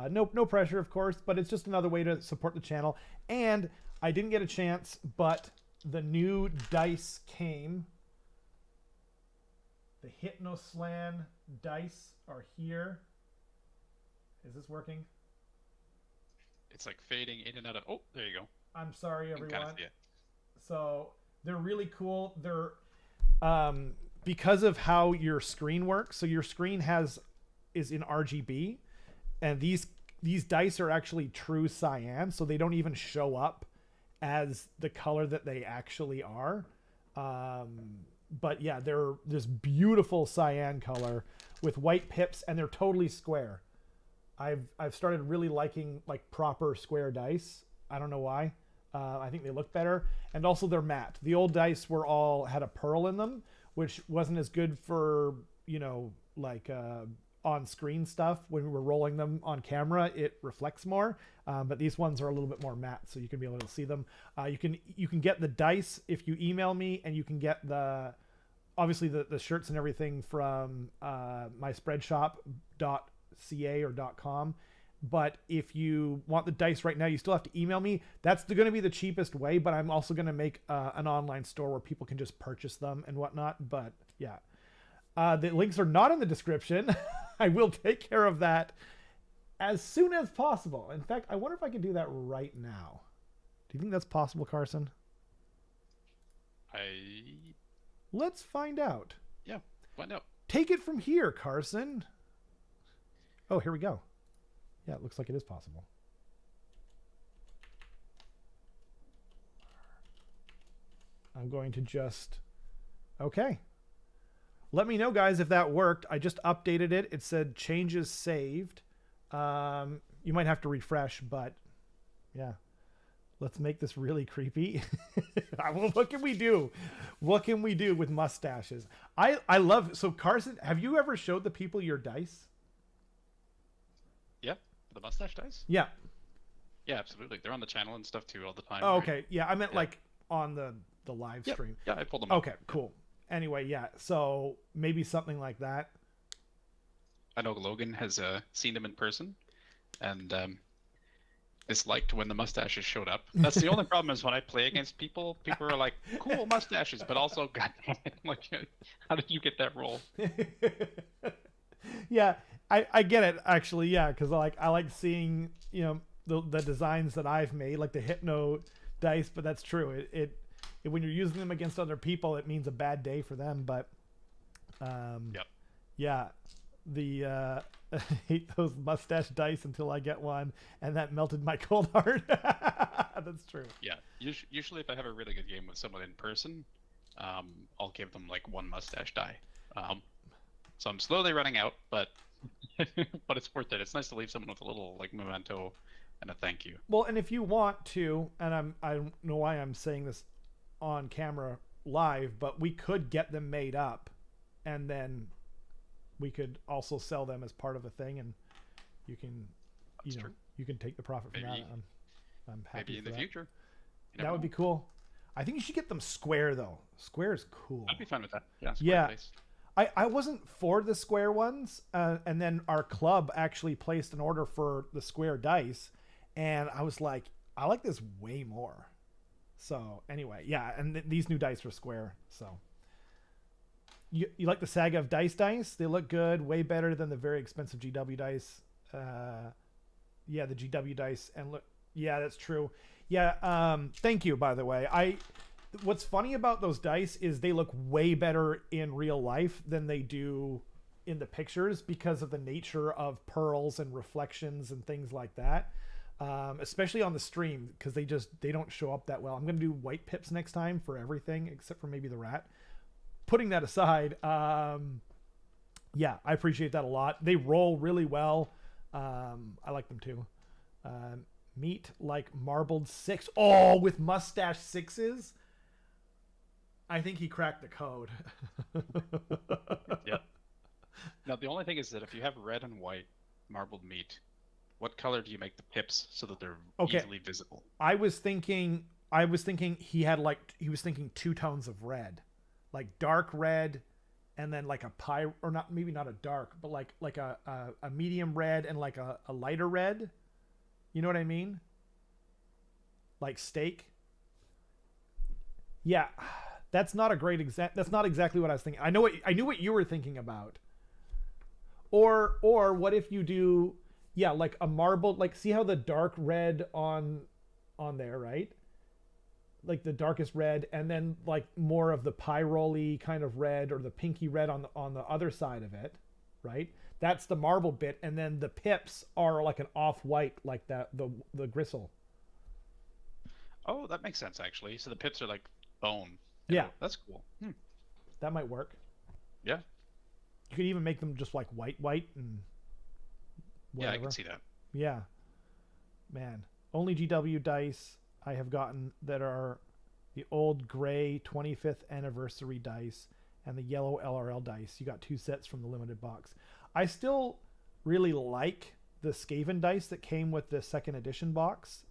No pressure, of course, but it's just another way to support the channel. And I didn't get a chance, but the new dice came. The Hypnoslan dice are here. Is this working? It's like fading in and out of. Oh, there you go. I'm sorry, everyone. Kind of see it. So they're really cool. They're because of how your screen works. So your screen is in RGB, and these dice are actually true cyan, so they don't even show up as the color that they actually are. But yeah, they're this beautiful cyan color with white pips, and they're totally square. I've started really liking like proper square dice. I don't know why. I think they look better, and also they're matte. The old dice had a pearl in them, which wasn't as good for, you know, like on-screen stuff. When we were rolling them on camera, it reflects more. But these ones are a little bit more matte, so you can be able to see them. You can get the dice if you email me, and you can get obviously the shirts and everything from my spreadshop.ca or .com. But if you want the dice right now, you still have to email me. That's going to be the cheapest way, but I'm also going to make an online store where people can just purchase them and whatnot. But yeah, the links are not in the description. I will take care of that as soon as possible. In fact, I wonder if I can do that right now. Do you think that's possible, Carson? Let's find out. Yeah, find out. Take it from here, Carson. Oh, here we go. Yeah, it looks like it is possible. I'm going to just... Okay. Let me know, guys, if that worked. I just updated it. It said changes saved. You might have to refresh, but yeah. Let's make this really creepy. What can we do? What can we do with mustaches? I love... So, Carson, have you ever showed the people your dice? Yeah, the mustache dice? Yeah. Yeah, absolutely. They're on the channel and stuff too all the time. Oh, right? okay. Yeah, I meant like on the live stream. Yeah, I pulled them up. Okay, cool. Anyway, yeah. So maybe something like that. I know Logan has seen them in person and disliked when the mustaches showed up. That's the only problem is when I play against people are like, cool mustaches, but also, God damn it, like, how did you get that role? Yeah, I get it actually. Yeah, because I like seeing, you know, the designs that I've made, like the Hypno dice. But that's true. It when you're using them against other people, it means a bad day for them. But yeah, I hate those mustache dice until I get one, and that melted my cold heart. That's true. Yeah, usually if I have a really good game with someone in person, I'll give them like one mustache die. So I'm slowly running out, but but it's worth it. It's nice to leave someone with a little like memento and a thank you. Well, and if you want to, and I don't know why I'm saying this on camera live, but we could get them made up, and then we could also sell them as part of a thing, and you can, you can take the profit from that. I'm happy. Maybe in the future. That would be cool. I think you should get them square though. Square is cool. I'd be fine with that. Yeah. Yeah. Dice. I wasn't for the square ones, and then our club actually placed an order for the square dice, and I was like, I like this way more. So anyway, yeah, and these new dice are square. So you like the sagaofdice dice? They look good, way better than the very expensive GW dice. Yeah, the GW dice, and look, yeah, that's true. Yeah, thank you, by the way. What's funny about those dice is they look way better in real life than they do in the pictures because of the nature of pearls and reflections and things like that. Especially on the stream, because they don't show up that well. I'm going to do white pips next time for everything except for maybe the rat. Putting that aside, yeah, I appreciate that a lot. They roll really well. I like them too. Meat like marbled six. Oh, with mustache sixes. I think he cracked the code. Yeah. Now the only thing is that if you have red and white marbled meat, what color do you make the pips so that they're easily visible? I was thinking he was thinking two tones of red, like dark red, and then like a pie, or not, maybe not a dark, but like a medium red and like a lighter red. You know what I mean? Like steak. Yeah, that's not a great that's not exactly what I was thinking. I knew what you were thinking about. Or what if you do, yeah, like a marble, like see how the dark red on there, right? Like the darkest red, and then like more of the pyroli kind of red or the pinky red on the other side of it, right? That's the marble bit, and then the pips are like an off-white, like that the gristle. Oh, that makes sense actually. So the pips are like bone. Yeah, that's cool. that might work. Yeah. You could even make them just like white and whatever. Yeah, I can see that. Yeah, man. Only GW dice I have gotten that are the old gray 25th anniversary dice and the yellow LRL dice. You got 2 sets from the limited box. I still really like the Skaven dice that came with the second edition box.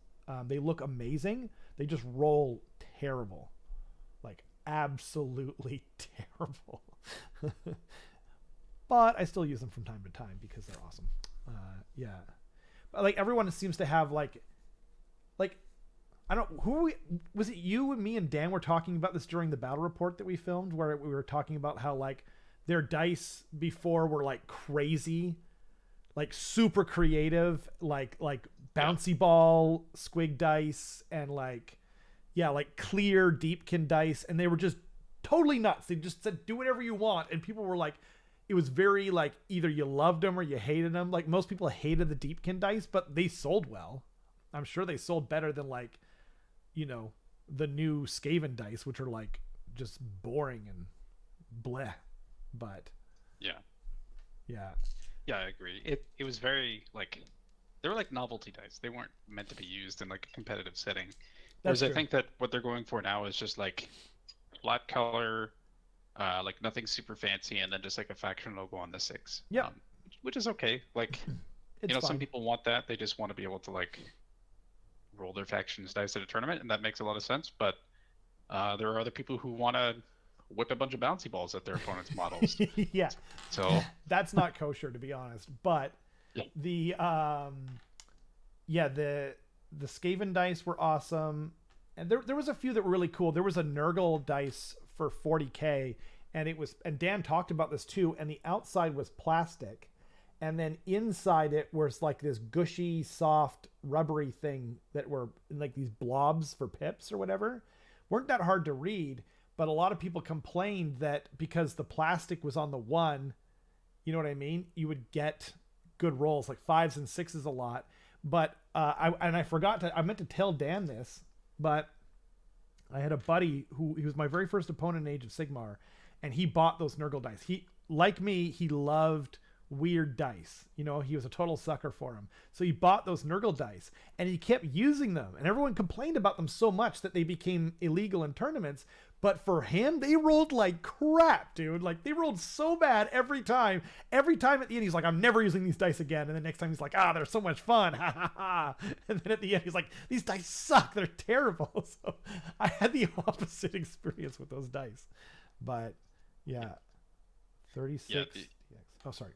They look amazing. They just roll terrible. Like absolutely terrible. But I still use them from time to time because they're awesome. Yeah. But like everyone seems to have like I don't was it you and me and Dan were talking about this during the battle report that we filmed, where we were talking about how like their dice before were like crazy, like super creative, like bouncy ball squig dice and like clear deepkin dice, and they were just totally nuts. They just said do whatever you want, and people were like, it was very like either you loved them or you hated them. Like most people hated the deepkin dice, but they sold well. I'm sure they sold better than like, the new Skaven dice, which are like just boring and bleh. But yeah, I agree. It was very like they were like novelty dice. They weren't meant to be used in like a competitive setting. Whereas I think that what they're going for now is just like flat color, like nothing super fancy, and then just like a faction logo on the 6. Yeah, which is okay. Like some people want that. They just want to be able to like roll their factions dice at a tournament, and that makes a lot of sense. But there are other people who want to whip a bunch of bouncy balls at their opponent's models. Yeah, so that's not kosher, to be honest. But the Skaven dice were awesome, and there was a few that were really cool. There was a Nurgle dice for 40K, and Dan talked about this too, and the outside was plastic, and then inside it was like this gushy, soft, rubbery thing that were like these blobs for pips or whatever. Weren't that hard to read, but a lot of people complained that because the plastic was on the one, you know what I mean? You would get good rolls, like 5s and 6s a lot. But I meant to tell Dan this, but I had a buddy he was my very first opponent in Age of Sigmar, and he bought those Nurgle dice. He, like me, he loved weird dice. He was a total sucker for them. So he bought those Nurgle dice, and he kept using them, and everyone complained about them so much that they became illegal in tournaments. But for him, they rolled like crap, dude. Like they rolled so bad every time. Every time at the end, he's like, I'm never using these dice again. And the next time he's like, they're so much fun. Ha ha ha. And then at the end, he's like, these dice suck. They're terrible. So I had the opposite experience with those dice. But yeah, 36. Oh, sorry.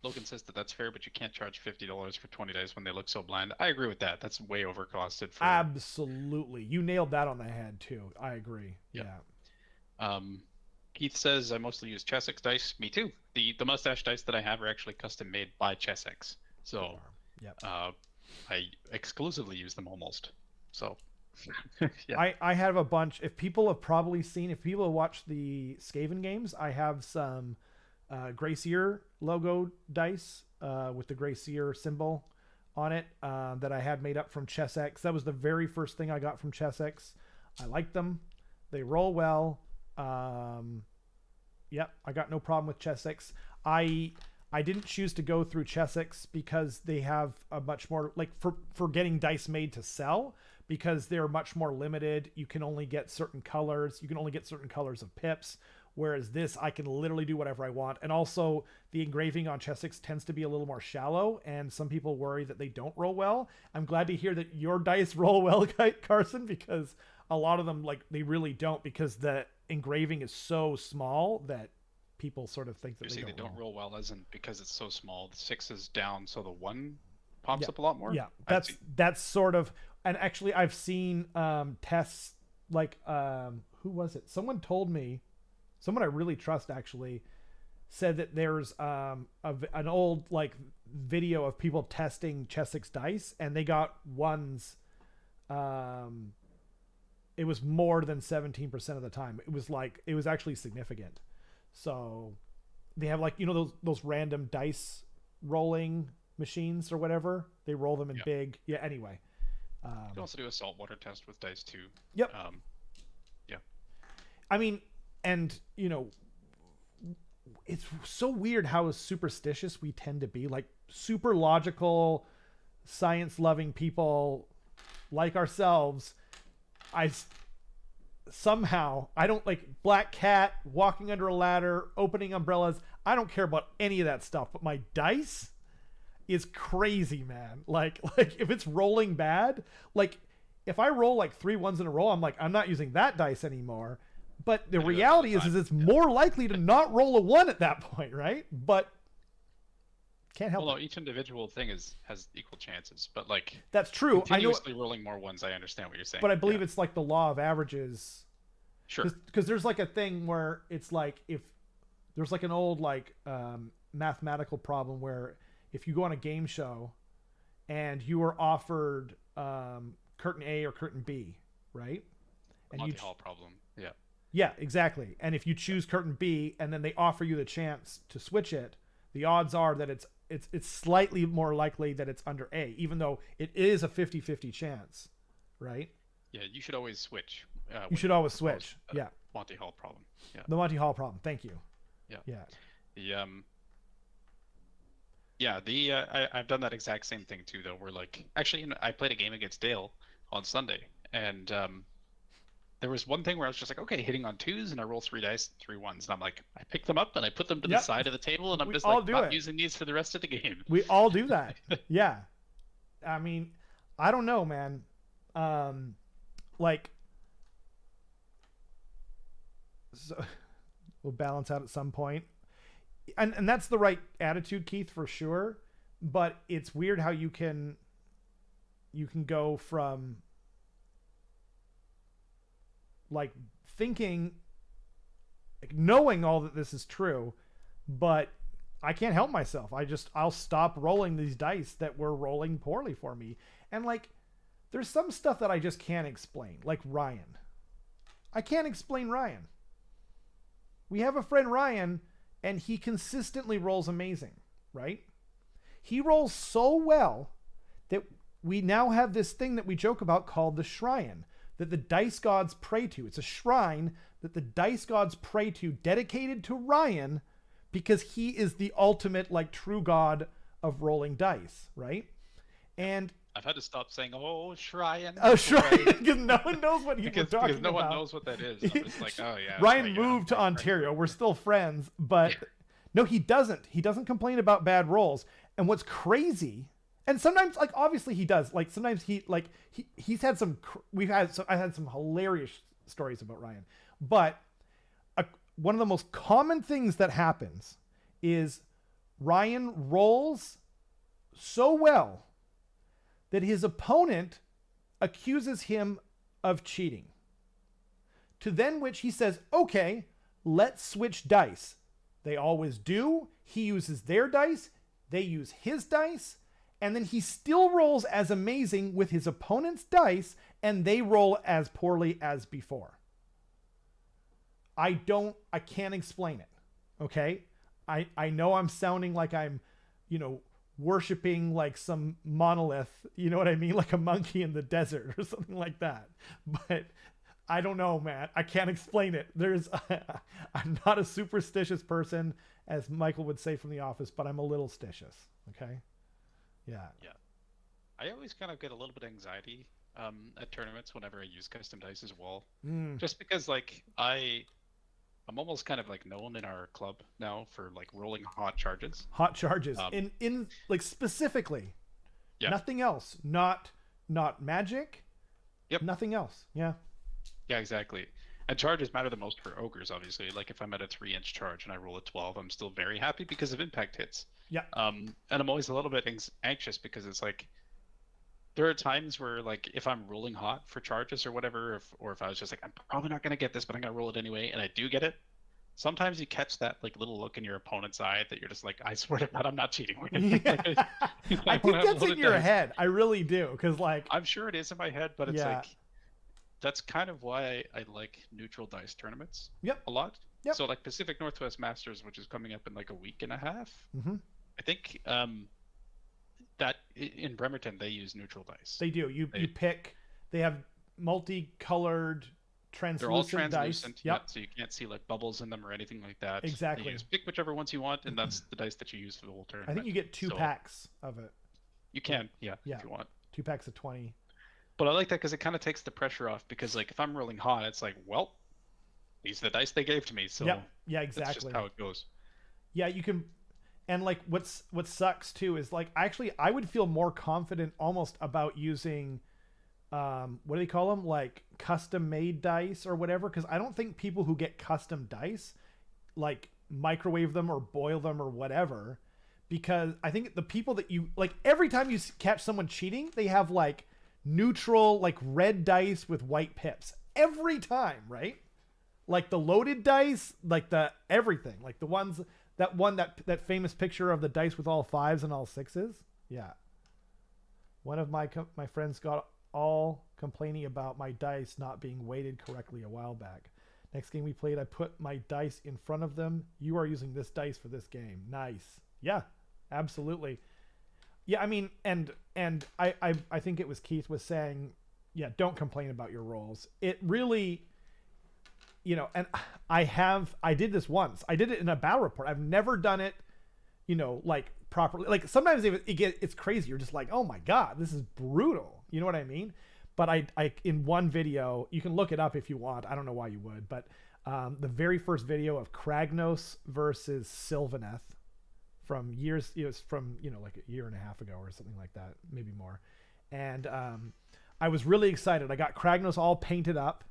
Logan says that's fair, but you can't charge $50 for 20 dice when they look so bland. I agree with that. That's way overcosted. Absolutely. You nailed that on the head too. I agree. Yeah. Keith says I mostly use Chessex dice. Me too. The mustache dice that I have are actually custom made by Chessex. So I exclusively use them almost. So yeah. I have a bunch. If people have watched the Skaven games, I have some Gracier logo dice with the Gracier symbol on it that I had made up from Chessex. That was the very first thing I got from Chessex. I like them. They roll well. I got no problem with Chessex. I didn't choose to go through Chessex because they have a much more like for getting dice made to sell, because they're much more limited. You can only get certain colors. You can only get certain colors of pips. Whereas this, I can literally do whatever I want. And also, the engraving on Chessex tends to be a little more shallow, and some people worry that they don't roll well. I'm glad to hear that your dice roll well, Carson, because a lot of them, like, they really don't, because the engraving is so small that people sort of think that they don't roll well, as in because it's so small. The 6 is down, so the 1 pops up a lot more. Yeah, that's sort of, and actually I've seen tests like who was it? Someone told me, someone I really trust actually, said that there's an old like video of people testing Chessex dice, and they got ones. It was more than 17% of the time. It was actually significant. So they have like, you know, those random dice rolling machines or whatever. They roll them in big. Yeah. Anyway. You can also do a saltwater test with dice too. Yep. Yeah. I mean, and you know, it's so weird how superstitious we tend to be. Like super logical, science-loving people like ourselves. Somehow I don't like black cat walking under a ladder, opening umbrellas. I don't care about any of that stuff, but my dice is crazy, man. Like if it's rolling bad, like if I roll like 3 ones in a row, I'm like, I'm not using that dice anymore. But the reality is it's more likely to not roll a 1 at that point, right? But can't help it. No, each individual thing has equal chances, but like that's true. Continuously rolling more ones, I understand what you're saying. But I believe it's like the law of averages. Sure. Because there's like a thing where it's like if there's like an old like mathematical problem where if you go on a game show and you were offered curtain A or curtain B, right? And Monty Hall problem. Yeah. Yeah, exactly. And if you choose curtain B and then they offer you the chance to switch it, the odds are that it's slightly more likely that it's under A, even though it is a 50-50 chance, right? Yeah, you should always switch. You should always switch. Yeah. Monty Hall problem. Yeah. The Monty Hall problem. Thank you. Yeah. I've done that exact same thing too, though. Where like actually, I played a game against Dale on Sunday, and there was one thing where I was just like, okay, hitting on 2s, and I roll 3 dice, 3 1s, and I'm like, I pick them up and I put them to the side of the table, and I'm just like not using these for the rest of the game. We all do that. Yeah. I mean, I don't know, man. Like, so we'll balance out at some point. And that's the right attitude, Keith, for sure. But it's weird how you can go from like thinking, like knowing all that this is true, but I can't help myself. I'll stop rolling these dice that were rolling poorly for me. And like, there's some stuff that I just can't explain, like Ryan. I can't explain Ryan. We have a friend Ryan, and he consistently rolls amazing, right? He rolls so well that we now have this thing that we joke about called the shrine that the dice gods pray to. It's a shrine that the dice gods pray to, dedicated to Ryan, because he is the ultimate, like, true god of rolling dice, right? And I've had to stop saying, "Oh, shrine." Oh, shrine, because no one knows what he's talking about. Because no one knows what that is. I'm just like, oh yeah. Ryan moved to Ontario. We're still friends, but no, he doesn't. He doesn't complain about bad rolls. And what's crazy, and sometimes, like, obviously he does. Like, sometimes he's had some. I've had some hilarious stories about Ryan, but one of the most common things that happens is Ryan rolls so well that his opponent accuses him of cheating. To then which he says, okay, let's switch dice. They always do. He uses their dice. They use his dice. And then he still rolls as amazing with his opponent's dice, and they roll as poorly as before. I can't explain it. Okay? I know I'm sounding like I'm, worshiping like some monolith, you know what I mean? Like a monkey in the desert or something like that. But I don't know, man. I can't explain it. I'm not a superstitious person, as Michael would say from The Office, but I'm a little stitious. Okay? Yeah. Yeah. I always kind of get a little bit of anxiety at tournaments whenever I use custom dice as well. Just because, like, I'm almost kind of like known in our club now for like rolling hot charges. Hot charges in like specifically. Yeah. Nothing else. Not magic. Yep. Nothing else. Yeah. Yeah, exactly. And charges matter the most for ogres, obviously. Like if I'm at a 3-inch charge and I roll a 12, I'm still very happy because of impact hits. Yeah. And I'm always a little bit anxious because it's like there are times where like if I'm rolling hot for charges or whatever, or if I was just like I'm probably not gonna get this, but I'm gonna roll it anyway, and I do get it. Sometimes you catch that like little look in your opponent's eye that you're just like, I swear to God, I'm not cheating. Yeah. I think that's in your head. I really do, because like I'm sure it is in my head, but it's like that's kind of why I like neutral dice tournaments. Yep. A lot. Yep. So like Pacific Northwest Masters, which is coming up in like a week and a half. Mm-hmm. I think that in Bremerton they use neutral dice. They do. You pick. They have multicolored translucent, they're all translucent. Dice. Yep. So you can't see like bubbles in them or anything like that. Exactly. You just pick whichever ones you want, and that's the dice that you use for the whole tournament. I think you get two packs of it. You can, if you want. 2 packs of 20. But I like that because it kind of takes the pressure off. Because like if I'm rolling hot, it's like, well, these are the dice they gave to me. So yeah, exactly. That's just how it goes. Yeah, you can. And like what sucks too is like actually I would feel more confident almost about using what do they call them, like custom made dice or whatever, because I don't think people who get custom dice like microwave them or boil them or whatever, because I think the people that you like every time you catch someone cheating, they have like neutral like red dice with white pips every time, right? Like the loaded dice, like the everything, like the ones that famous picture of the dice with all 5s and all 6s. Yeah. One of my friends got all complaining about my dice not being weighted correctly a while back. Next game we played, I put my dice in front of them. You are using this dice for this game. Nice. Yeah, absolutely. Yeah, I mean, and I think it was Keith was saying, yeah, don't complain about your rolls. It really, you know, and I did this once. I did it in a battle report. I've never done it, you know, like properly. Like sometimes it's crazy. You're just like, oh my God, this is brutal. You know what I mean? But I in one video, you can look it up if you want. I don't know why you would, but the very first video of Kragnos versus Sylvaneth from years, it was from, you know, like a year and a half ago or something like that, maybe more. And I was really excited. I got Kragnos all painted up,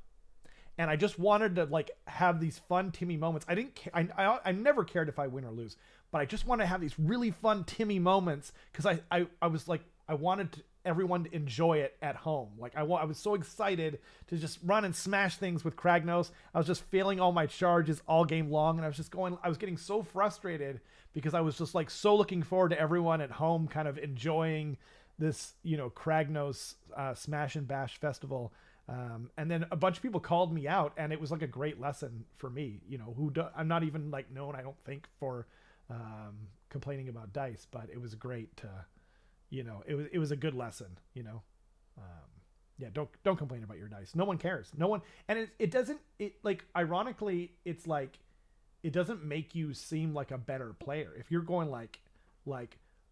and I just wanted to like have these fun Timmy moments. I never cared if I win or lose, but I just want to have these really fun Timmy moments because I was like, I wanted everyone to enjoy it at home. Like I was so excited to just run and smash things with Kragnos. I was just failing all my charges all game long, and I was getting so frustrated because I was just like so looking forward to everyone at home kind of enjoying this, you know, Kragnos Smash and Bash festival. And then a bunch of people called me out, and it was like a great lesson for me, you know, I'm not even like known, I don't think, for complaining about dice, but it was great to, you know, it was a good lesson, you know. Yeah, don't complain about your dice. No one cares. No one, and it doesn't, like, ironically, it's like, it doesn't make you seem like a better player. If you're going like,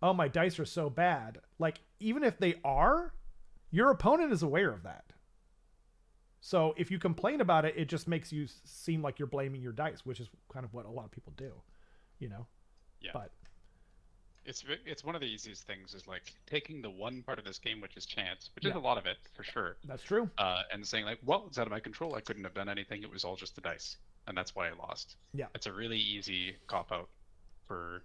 oh, my dice are so bad, like, even if they are, your opponent is aware of that. So if you complain about it, it just makes you seem like you're blaming your dice, which is kind of what a lot of people do, you know? Yeah. But it's one of the easiest things is like taking the one part of this game, which is chance, which is a lot of it for sure. That's true. And saying like, well, it's out of my control. I couldn't have done anything. It was all just the dice. And that's why I lost. Yeah. It's a really easy cop out for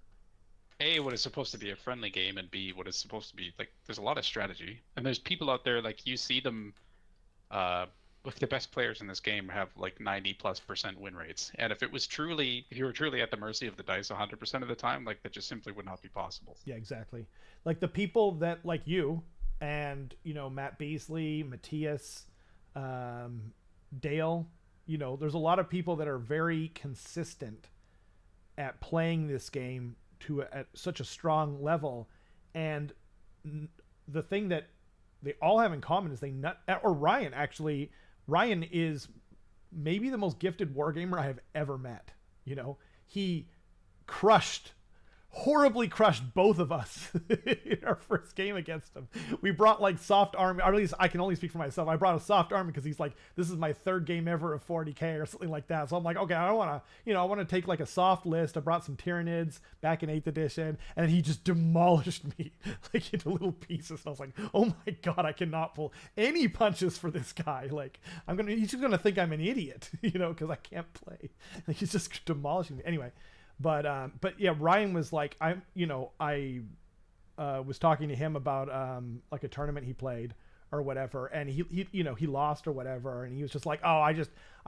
A, what is supposed to be a friendly game, and B, what is supposed to be like, there's a lot of strategy, and there's people out there, like you see them, like the best players in this game have like 90+% win rates. And if you were truly at the mercy of the dice 100% of the time, like that just simply would not be possible. Yeah, exactly. Like the people that like you and, you know, Matt Beasley, Matthias, Dale, you know, there's a lot of people that are very consistent at playing this game at such a strong level. And the thing that they all have in common is Ryan is maybe the most gifted wargamer I have ever met. You know, he horribly crushed both of us in our first game against him. We brought like soft army, or at least I can only speak for myself. I brought a soft army because he's like, this is my third game ever of 40k or something like that. So I'm like, okay, I want to take like a soft list. I brought some Tyranids back in 8th edition, and he just demolished me like into little pieces. And I was like, oh my God, I cannot pull any punches for this guy. Like he's just gonna think I'm an idiot, you know, because I can't play. Like, he's just demolishing me. Anyway. But yeah, Ryan was like, was talking to him about like a tournament he played or whatever, and he you know, he lost or whatever, and he was just like, oh, I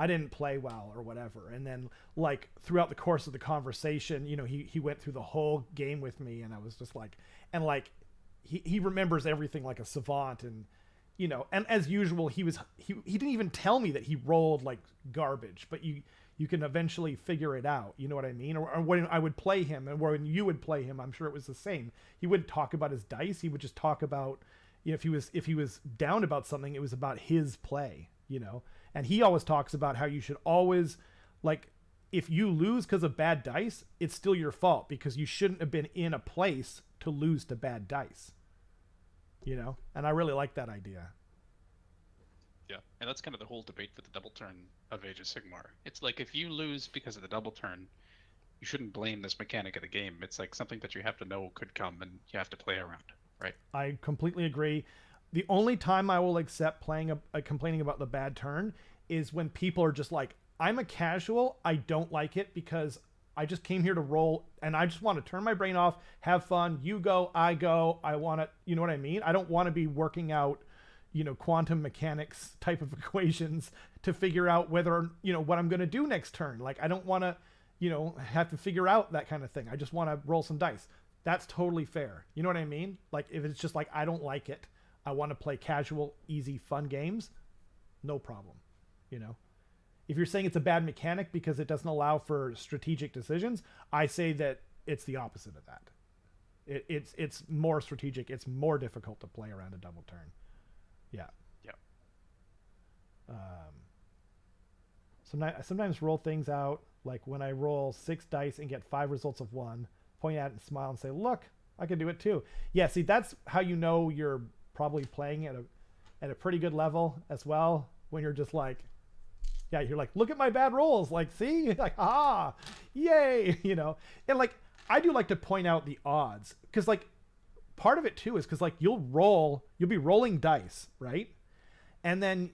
didn't play well or whatever. And then like throughout the course of the conversation, you know, he went through the whole game with me, and I was just like, and like he remembers everything like a savant. And you know, and as usual, he didn't even tell me that he rolled like garbage, but you can eventually figure it out. You know what I mean? Or when I would play him and when you would play him, I'm sure it was the same. He wouldn't talk about his dice. He would just talk about, you know, if he was down about something, it was about his play, you know. And he always talks about how you should always, like, if you lose because of bad dice, it's still your fault because you shouldn't have been in a place to lose to bad dice. You know? And I really like that idea. Yeah, and that's kind of the whole debate with the double turn of Age of Sigmar. It's like, if you lose because of the double turn, you shouldn't blame this mechanic of the game. It's like something that you have to know could come and you have to play around, right? I completely agree. The only time I will accept playing complaining about the bad turn is when people are just like, I'm a casual, I don't like it because I just came here to roll and I just want to turn my brain off, have fun. You go, I go. I want to, you know what I mean? I don't want to be working out, you know, quantum mechanics type of equations to figure out whether, you know, what I'm going to do next turn. Like, I don't want to, you know, have to figure out that kind of thing. I just want to roll some dice. That's totally fair. You know what I mean? Like, if it's just like, I don't like it, I want to play casual, easy, fun games, no problem. You know, if you're saying it's a bad mechanic because it doesn't allow for strategic decisions, I say that it's the opposite of that. It's more strategic. It's more difficult to play around a double turn. Yeah. Yeah. Sometimes roll things out, like when I roll 6 dice and get 5 results of 1, point at it and smile and say, look, I can do it too. Yeah, see, that's how you know you're probably playing at a pretty good level as well, when you're just like, yeah, you're like, look at my bad rolls, like, see, like, ah, yay, you know. And like, I do like to point out the odds, because like part of it too is because like you'll be rolling dice, right? And then,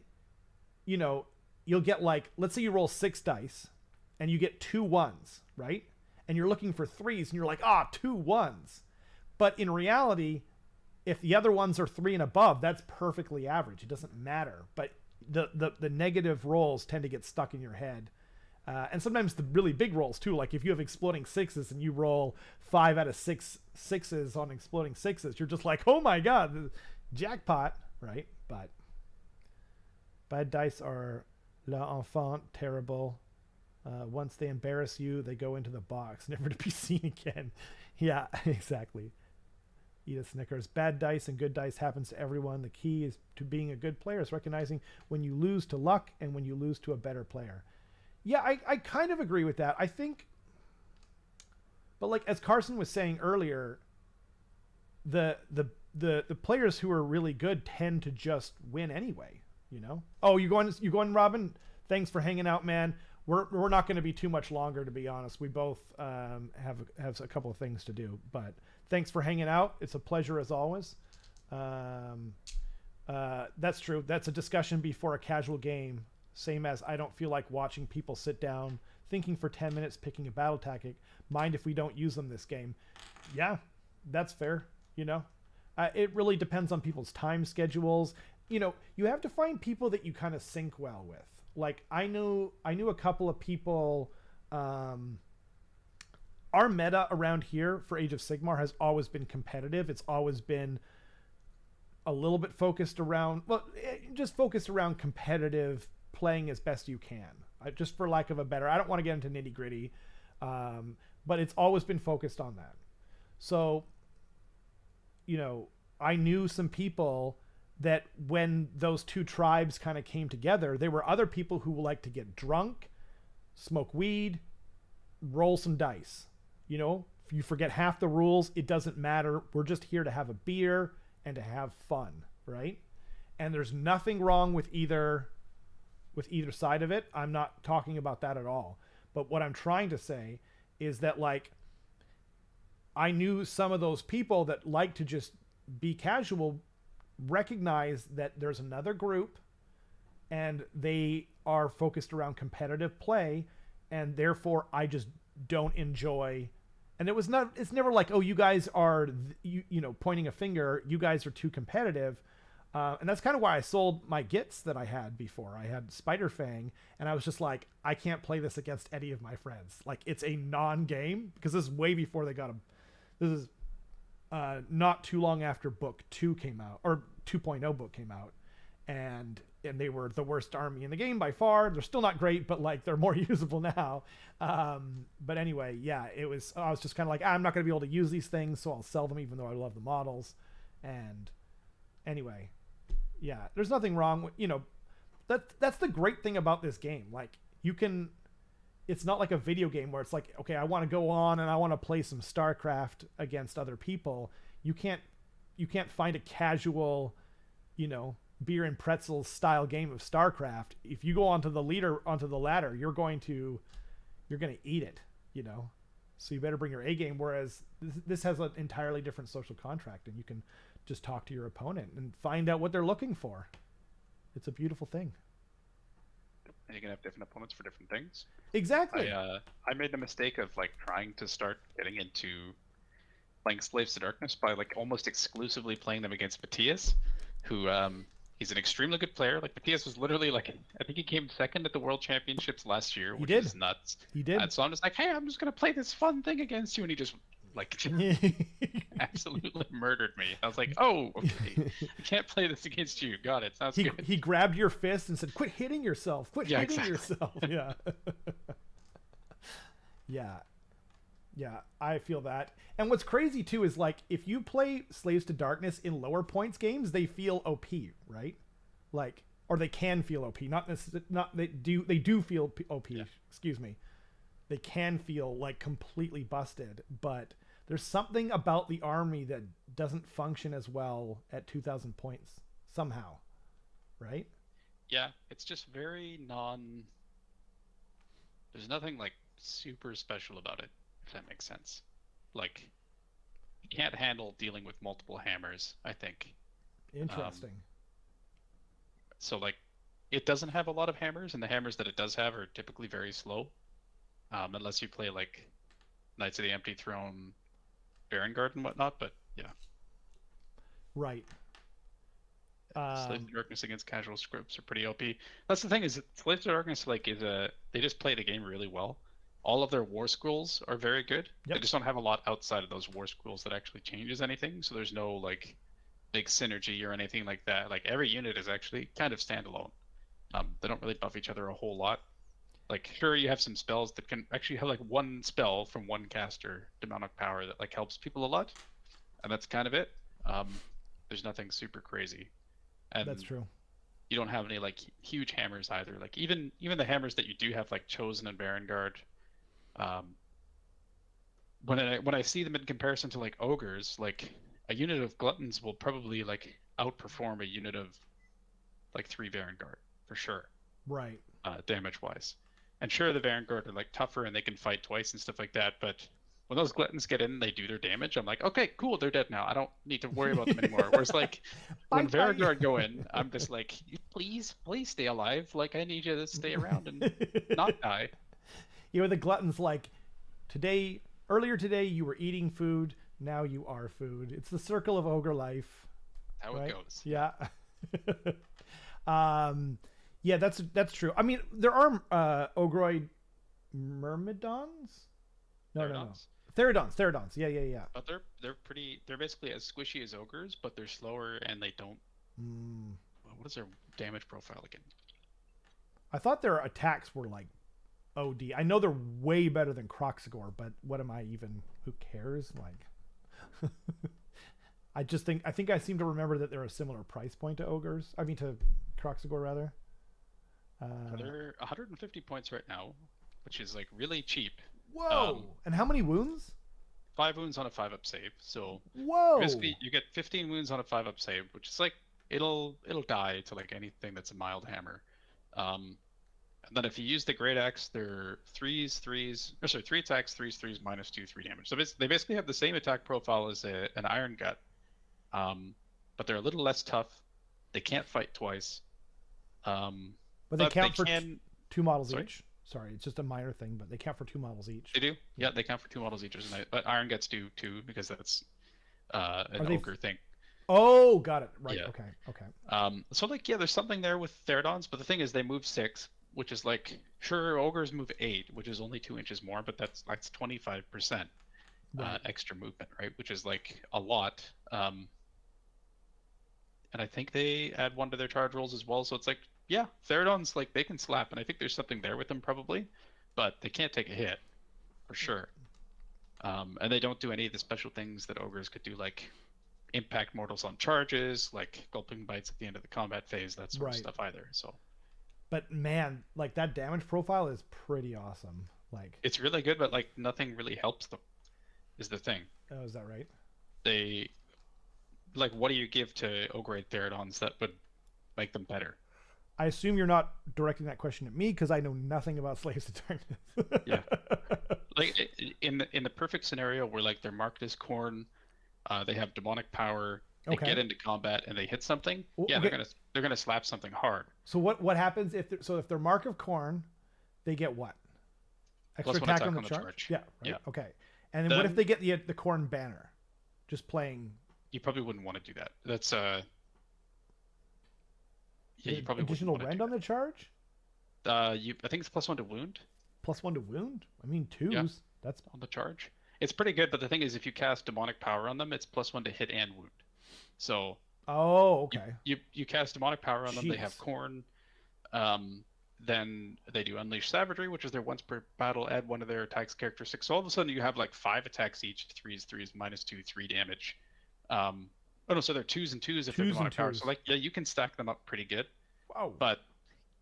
you know, you'll get like, let's say you roll 6 dice and you get 2 1s, right? And you're looking for 3s and you're like, 2 1s. But in reality, if the other ones are 3 and above, that's perfectly average. It doesn't matter. But the negative rolls tend to get stuck in your head. And sometimes the really big rolls too, like if you have exploding 6s and you roll 5 out of 6 6s on exploding 6s, you're just like, oh my god, jackpot, right? But bad dice are l'enfant terrible. Once they embarrass you, they go into the box, never to be seen again. Yeah, exactly. Eat a Snickers. Bad dice and good dice happens to everyone. The key is to being a good player is recognizing when you lose to luck and when you lose to a better player. Yeah, I kind of agree with that. I think, but like as Carson was saying earlier, the players who are really good tend to just win anyway. You know. Oh, you going, Robin? Thanks for hanging out, man. We're not going to be too much longer, to be honest. We both have a couple of things to do, but thanks for hanging out. It's a pleasure as always. That's true. That's a discussion before a casual game. Same as I don't feel like watching people sit down thinking for 10 minutes, picking a battle tactic. Mind if we don't use them this game? Yeah, that's fair. You know, it really depends on people's time schedules. You know, you have to find people that you kind of sync well with. Like I knew a couple of people. Our meta around here for Age of Sigmar has always been competitive. It's always been a little bit focused around, just focused around competitive playing as best you can. Just for lack of a better, I don't want to get into nitty gritty, but it's always been focused on that. So, you know, I knew some people that when those two tribes kind of came together, there were other people who like to get drunk, smoke weed, roll some dice. You know, if you forget half the rules, it doesn't matter. We're just here to have a beer and to have fun, right? And there's nothing wrong with either side of it. I'm not talking about that at all. But what I'm trying to say is that, like, I knew some of those people that like to just be casual recognize that there's another group and they are focused around competitive play, and therefore I just don't enjoy And it's never like, oh, you guys are, you know, pointing a finger, you guys are too competitive. And that's kind of why I sold my Gits that I had before. I had Spider Fang, and I was just like, I can't play this against any of my friends. Like, it's a non-game, because this is way before they got this is not too long after book 2 came out, or 2.0 book came out. And they were the worst army in the game by far. They're still not great, but like they're more usable now. But anyway, yeah, I was just kind of like, I'm not going to be able to use these things, so I'll sell them even though I love the models. And anyway, yeah, there's nothing wrong with, you know, that's the great thing about this game. Like, it's not like a video game where it's like, okay, I want to go on and I want to play some StarCraft against other people. You can't find a casual, you know, beer and pretzels style game of StarCraft. If you go onto the ladder, you're going to eat it, you know. So you better bring your A game. Whereas this has an entirely different social contract, and you can just talk to your opponent and find out what they're looking for. It's a beautiful thing. And you can have different opponents for different things. Exactly. I made the mistake of like trying to start getting into playing Slaves to Darkness by like almost exclusively playing them against Matthias, who he's an extremely good player. Like, Matthias was literally like, I think he came second at the World Championships last year, which is nuts. He did. And so I'm just like, hey, I'm just gonna play this fun thing against you, and he just like absolutely murdered me. I was like, oh, okay, I can't play this against you. Got it. Sounds good. He grabbed your fist and said, "Quit hitting yourself. Quit hitting exactly. yourself." Yeah. Yeah, I feel that. And what's crazy too is like, if you play Slaves to Darkness in lower points games, they feel OP, right? Like, or they can feel OP. They do feel OP. Yeah. Excuse me. They can feel like completely busted, but there's something about the army that doesn't function as well at 2,000 points somehow, right? Yeah, it's just very there's nothing like super special about it, if that makes sense. Like, you can't handle dealing with multiple hammers, I think. Interesting. So like, it doesn't have a lot of hammers, and the hammers that it does have are typically very slow. Unless you play like Knights of the Empty Throne, Baron Guard and whatnot, but yeah. Right. Slaves to Darkness against casual scripts are pretty OP. That's the thing, is Slaves to Darkness they just play the game really well. All of their war scrolls are very good. Yep. They just don't have a lot outside of those war scrolls that actually changes anything. So there's no like big synergy or anything like that. Like, every unit is actually kind of standalone. They don't really buff each other a whole lot. Like, sure, you have some spells that can actually have like one spell from one caster, demonic power, that like helps people a lot, and that's kind of it. There's nothing super crazy. And that's true. You don't have any like huge hammers either. Like, even the hammers that you do have, like Chosen and Baron Guard, when I see them in comparison to like ogres, like a unit of gluttons will probably like outperform a unit of like 3 Baron Guard for sure. Right. Damage wise. And sure, the Vanguard are like tougher and they can fight twice and stuff like that, but when those gluttons get in, they do their damage. I'm like, okay, cool, they're dead now. I don't need to worry about them anymore. Whereas like when Vanguard go in, I'm just like, please stay alive. Like, I need you to stay around and not die. You know, the gluttons, like, earlier today you were eating food, now you are food. It's the circle of ogre life. How right? It goes. Yeah. Yeah, that's true. I mean, there are Ogroid Myrmidons? No. Theridons. Yeah. But they're basically as squishy as ogres, but they're slower and they don't. What is their damage profile again? I thought their attacks were like OD. I know they're way better than Kroxigor, but what am I even? Who cares? Like, I think I seem to remember that they're a similar price point to ogres. I mean, to Kroxigor rather. They're 150 points right now, which is like really cheap. Whoa! And how many wounds? 5 wounds on a 5-up save. So whoa! Basically, you get 15 wounds on a 5-up save, which is like it'll die to like anything that's a mild hammer. And then if you use the great axe, they're 3 attacks, 3s, -2, 3 damage. So they basically have the same attack profile as an Iron Gut, but they're a little less tough. They can't fight twice. But they count for 2 models each. Sorry, it's just a minor thing, but they count for 2 models each. They do? Yeah, they count for 2 models each. But Iron Guts do too, because that's an ogre thing. Oh, got it. Right. Yeah. Okay. So like, yeah, there's something there with Therodons, but the thing is they move 6, which is like, sure, ogres move 8, which is only 2 inches more, but that's 25% extra movement, right? Which is like a lot. And I think they add 1 to their charge rolls as well. So it's like, yeah, Therodons, like, they can slap, and I think there's something there with them probably, but they can't take a hit for sure. And they don't do any of the special things that ogres could do, like impact mortals on charges, like gulping bites at the end of the combat phase, that sort of stuff either. So, but man, like that damage profile is pretty awesome. Like, it's really good, but like nothing really helps them, is the thing. Oh, is that right? They, like, what do you give to Ogre Therodons that would make them better? I assume you're not directing that question at me because I know nothing about Slaves to Darkness. Yeah, like in the perfect scenario where like they're marked as Khorne, they have demonic power, they get into combat and they hit something. Yeah, they're gonna slap something hard. So what happens if they're Mark of Khorne, they get what? Extra attack on the charge? Yeah. Right? Yeah. Okay. And then what if they get the Khorne banner? Just playing. You probably wouldn't want to do that. That's yeah, you probably additional rend on the charge. I think it's +1 to wound. +1 to wound. I mean 2s. Yeah. That's on the charge. It's pretty good, but the thing is, if you cast demonic power on them, it's +1 to hit and wound. So. Oh, okay. You cast demonic power on them. They have Khorne. Then they do Unleash Savagery, which is their once per battle, add 1 of their attacks characteristics. So all of a sudden you have like 5 attacks each, 3s, -2, 3 damage. Oh no, so they're 2s and 2s if they're demonic power. So like, yeah, you can stack them up pretty good. Wow. But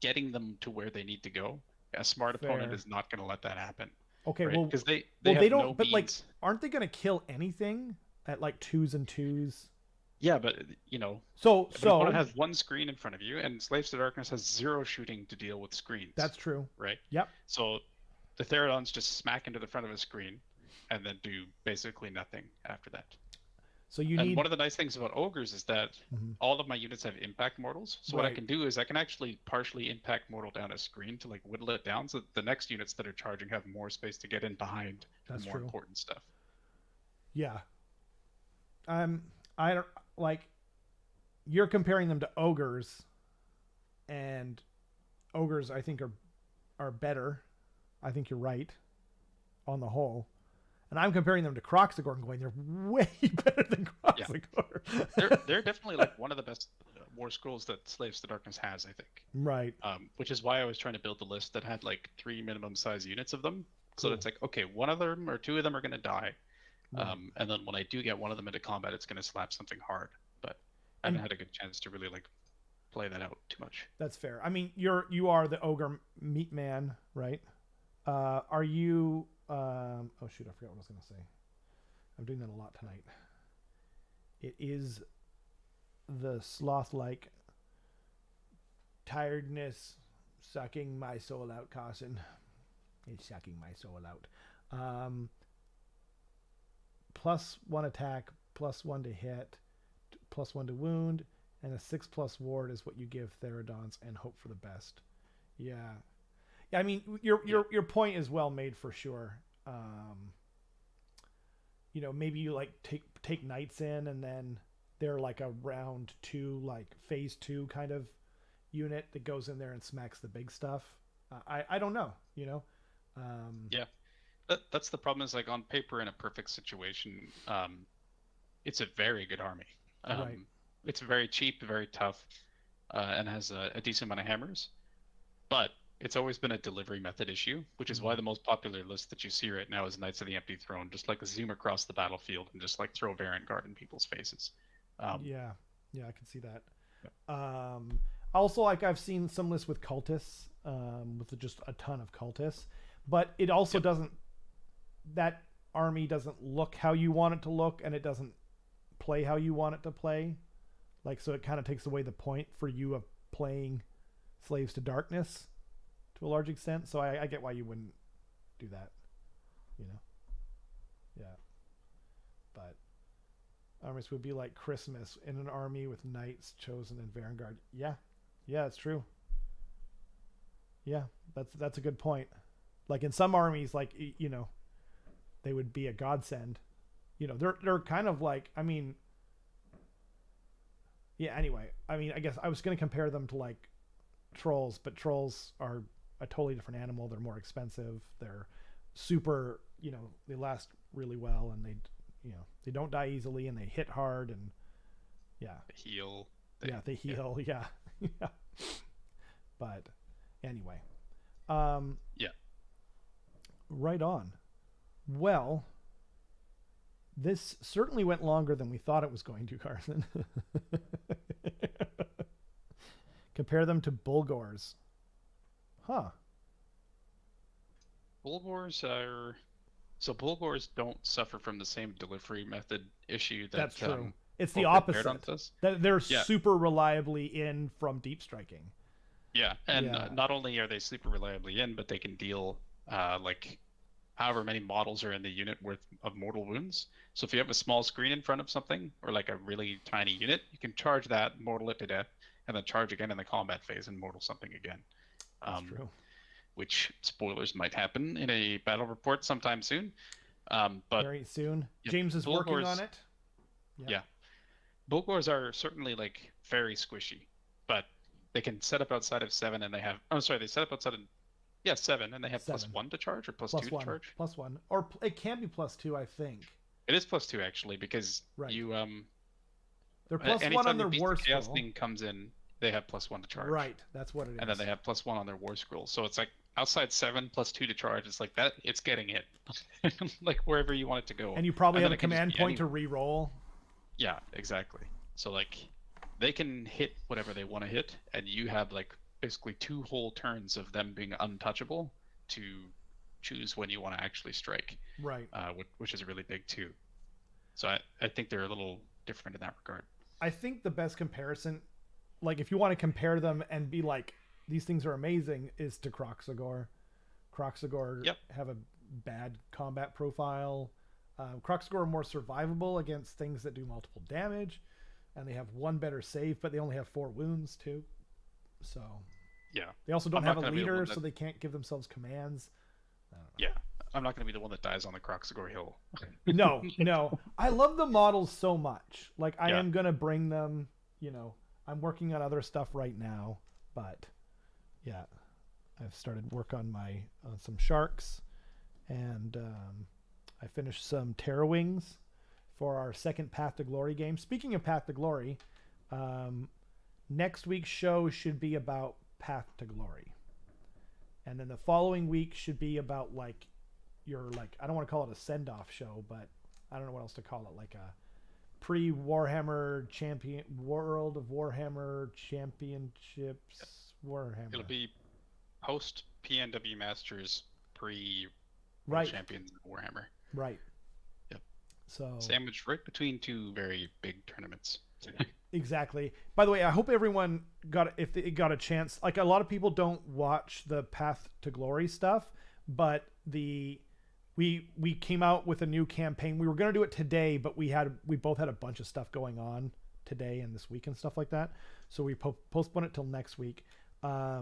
getting them to where they need to go, a smart opponent is not going to let that happen. Okay, right? well, because they don't. No but means. Like, aren't they going to kill anything at like 2s and 2s? Yeah, but you know, so the opponent has 1 screen in front of you, and Slaves to Darkness has 0 shooting to deal with screens. That's true. Right. Yep. So the Therodons just smack into the front of a screen, and then do basically nothing after that. So one of the nice things about ogres is that all of my units have impact mortals. So what I can do is I can actually partially impact mortal down a screen to like whittle it down, so that the next units that are charging have more space to get in behind the more important stuff. Yeah. I don't like. You're comparing them to ogres, and ogres I think are better. I think you're right, on the whole. And I'm comparing them to Kroxigor and going, they're way better than Kroxigor. Yeah. They're definitely like one of the best war scrolls that Slaves to Darkness has, I think. Right. Which is why I was trying to build the list that had like 3 minimum size units of them. So it's like, okay, 1 of them or 2 of them are going to die. Right. And then when I do get 1 of them into combat, it's going to slap something hard. But I haven't had a good chance to really like play that out too much. That's fair. I mean, you are the ogre meat man, right? Are you? Oh shoot, I forgot what I was going to say. I'm doing that a lot tonight. It is the sloth-like tiredness sucking my soul out, Carson. It's sucking my soul out. +1 attack, +1 to hit, +1 to wound, and a 6+ ward is what you give Therodons, and hope for the best. Yeah. I mean, your point is well made for sure. You know, maybe you like take knights in, and then they're like a round 2, like phase 2 kind of unit that goes in there and smacks the big stuff. I don't know, you know. Yeah, that's the problem. Is like on paper in a perfect situation, it's a very good army. Right. It's very cheap, very tough, and has a decent amount of hammers, but it's always been a delivery method issue, which is why the most popular list that you see right now is Knights of the Empty Throne. Just like zoom across the battlefield and just like throw Variant Guard in people's faces. Yeah, I can see that. Yeah. Also, like I've seen some lists with cultists, with just a ton of cultists, but it also doesn't. That army doesn't look how you want it to look, and it doesn't play how you want it to play. Like, so it kind of takes away the point for you of playing Slaves to Darkness to a large extent. So I get why you wouldn't do that, you know? Yeah. But armies would be like Christmas in an army with knights, chosen, and vanguard. Yeah. Yeah, it's true. Yeah, that's a good point. Like in some armies, like, you know, they would be a godsend. You know, they're kind of like, I mean, yeah, anyway, I mean, I guess I was going to compare them to like trolls, but trolls are a totally different animal. They're more expensive. They're super, you know, they last really well, and they, you know, they don't die easily, and they hit hard, and yeah. They heal. They heal. Yeah. Yeah. But anyway, yeah. Right on. Well, this certainly went longer than we thought it was going to, Carson. Compare them to Bulgors. Huh. Bulgors don't suffer from the same delivery method issue that That's true. It's the Vulcan opposite. does. They're super reliably in from deep striking. Yeah, and not only are they super reliably in, but they can deal like however many models are in the unit worth of mortal wounds. So if you have a small screen in front of something, or like a really tiny unit, you can charge that, mortal it to death, and then charge again in the combat phase and mortal something again. That's true. Which, spoilers, might happen in a battle report sometime soon. But very soon. James is working on it. Yeah. Bulgors are certainly like very squishy, but they can set up outside of 7, and they have. Oh, sorry, they set up outside of 7, and they have 7. +1 to charge, or +2 to charge. +1, or it can be +2, I think. It is +2 actually, because you they're +1 on their war scroll. Chaos thing comes in, they have +1 to charge. Right, that's what it is. And then they have +1 on their war scroll. So it's like outside 7 +2 to charge. It's like that. It's getting it, like wherever you want it to go. And you probably have a command point to re-roll. Yeah, exactly. So like, they can hit whatever they want to hit, and you have like basically 2 whole turns of them being untouchable to choose when you want to actually strike. Right. Which is really big too. So I think they're a little different in that regard. I think the best comparison, like if you want to compare them and be like, these things are amazing, is to Kroxigor. Kroxigor have a bad combat profile. Kroxigor are more survivable against things that do multiple damage, and they have 1 better save, but they only have 4 wounds too. So they also don't have a leader, so they can't give themselves commands. I'm not going to be the one that dies on the Kroxigor hill. No. I love the models so much. Like, I am going to bring them, you know, I'm working on other stuff right now, but yeah, I've started work on some sharks, and I finished some Terra Wings for our second Path to Glory game. Speaking of Path to Glory, next week's show should be about Path to Glory. And then the following week should be about like your, like, I don't want to call it a send-off show, but I don't know what else to call it, like a pre-Warhammer champion, World of Warhammer Championships Warhammer. It'll be post PNW Masters, pre Champions of Warhammer. Right. Yep. So sandwiched right between 2 very big tournaments. Exactly. By the way, I hope everyone if they got a chance. Like, a lot of people don't watch the Path to Glory stuff, but we came out with a new campaign. We were going to do it today, but we both had a bunch of stuff going on today and this week and stuff like that, so we postponed it till next week. I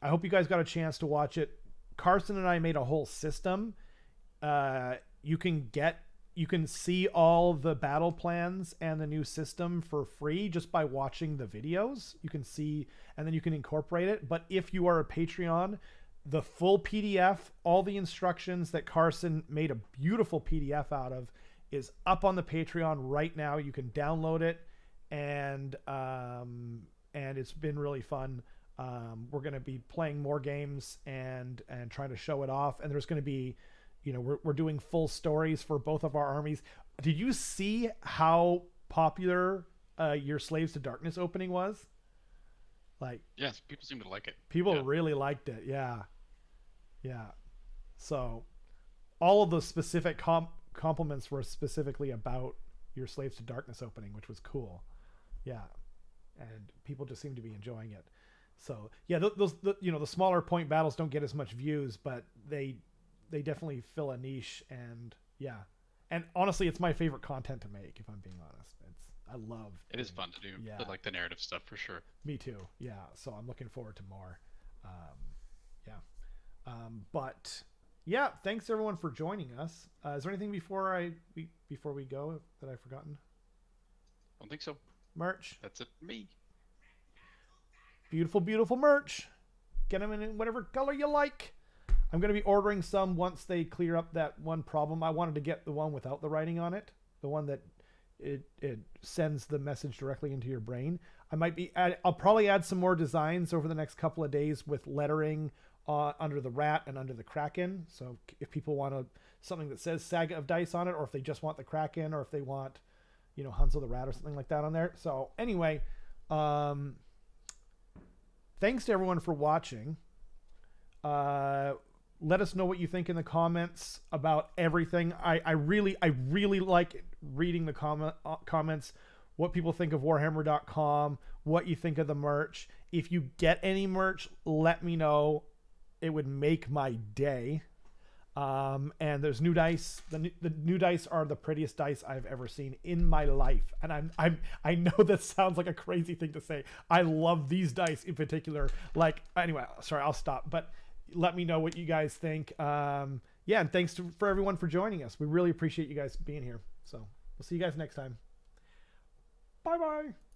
hope you guys got a chance to watch it. Carson and I made a whole system. You can see all the battle plans and the new system for free just by watching the videos. You can see, and then you can incorporate it. But if you are a Patreon, the full PDF, all the instructions that Carson made a beautiful PDF out of, is up on the Patreon right now. You can download it, and it's been really fun. We're going to be playing more games and trying to show it off. And there's going to be, you know, we're doing full stories for both of our armies. Did you see how popular your Slaves to Darkness opening was? Like, yes, people seem to like it. People really liked it. Yeah. So all of the specific compliments were specifically about your Slaves to Darkness opening, which was cool. Yeah. And people just seem to be enjoying it. So yeah, the smaller point battles don't get as much views, but they definitely fill a niche. And and honestly, it's my favorite content to make, if I'm being honest. It is fun to do. Yeah. Like the narrative stuff for sure. Me too. Yeah. So I'm looking forward to more. But yeah, thanks everyone for joining us. Is there anything before we go that I've forgotten? Don't think so. Merch. That's it for me. Beautiful, beautiful merch. Get them in whatever color you like. I'm going to be ordering some once they clear up that one problem. I wanted to get the one without the writing on it, the one that it sends the message directly into your brain. I'll probably add some more designs over the next couple of days with lettering under the rat and under the kraken. So if people want something that says Saga of Dice on it, or if they just want the kraken, or if they want, Hansel the rat or something like that on there. So anyway, thanks to everyone for watching. Let us know what you think in the comments about everything. I really like reading the comments, what people think of Warhammer.com, what you think of the merch. If you get any merch, let me know. It would make my day. And there's new dice. The new dice are the prettiest dice I've ever seen in my life. And I know that sounds like a crazy thing to say. I love these dice in particular. Anyway, sorry, I'll stop. But let me know what you guys think. And thanks for everyone for joining us. We really appreciate you guys being here. So we'll see you guys next time. Bye-bye.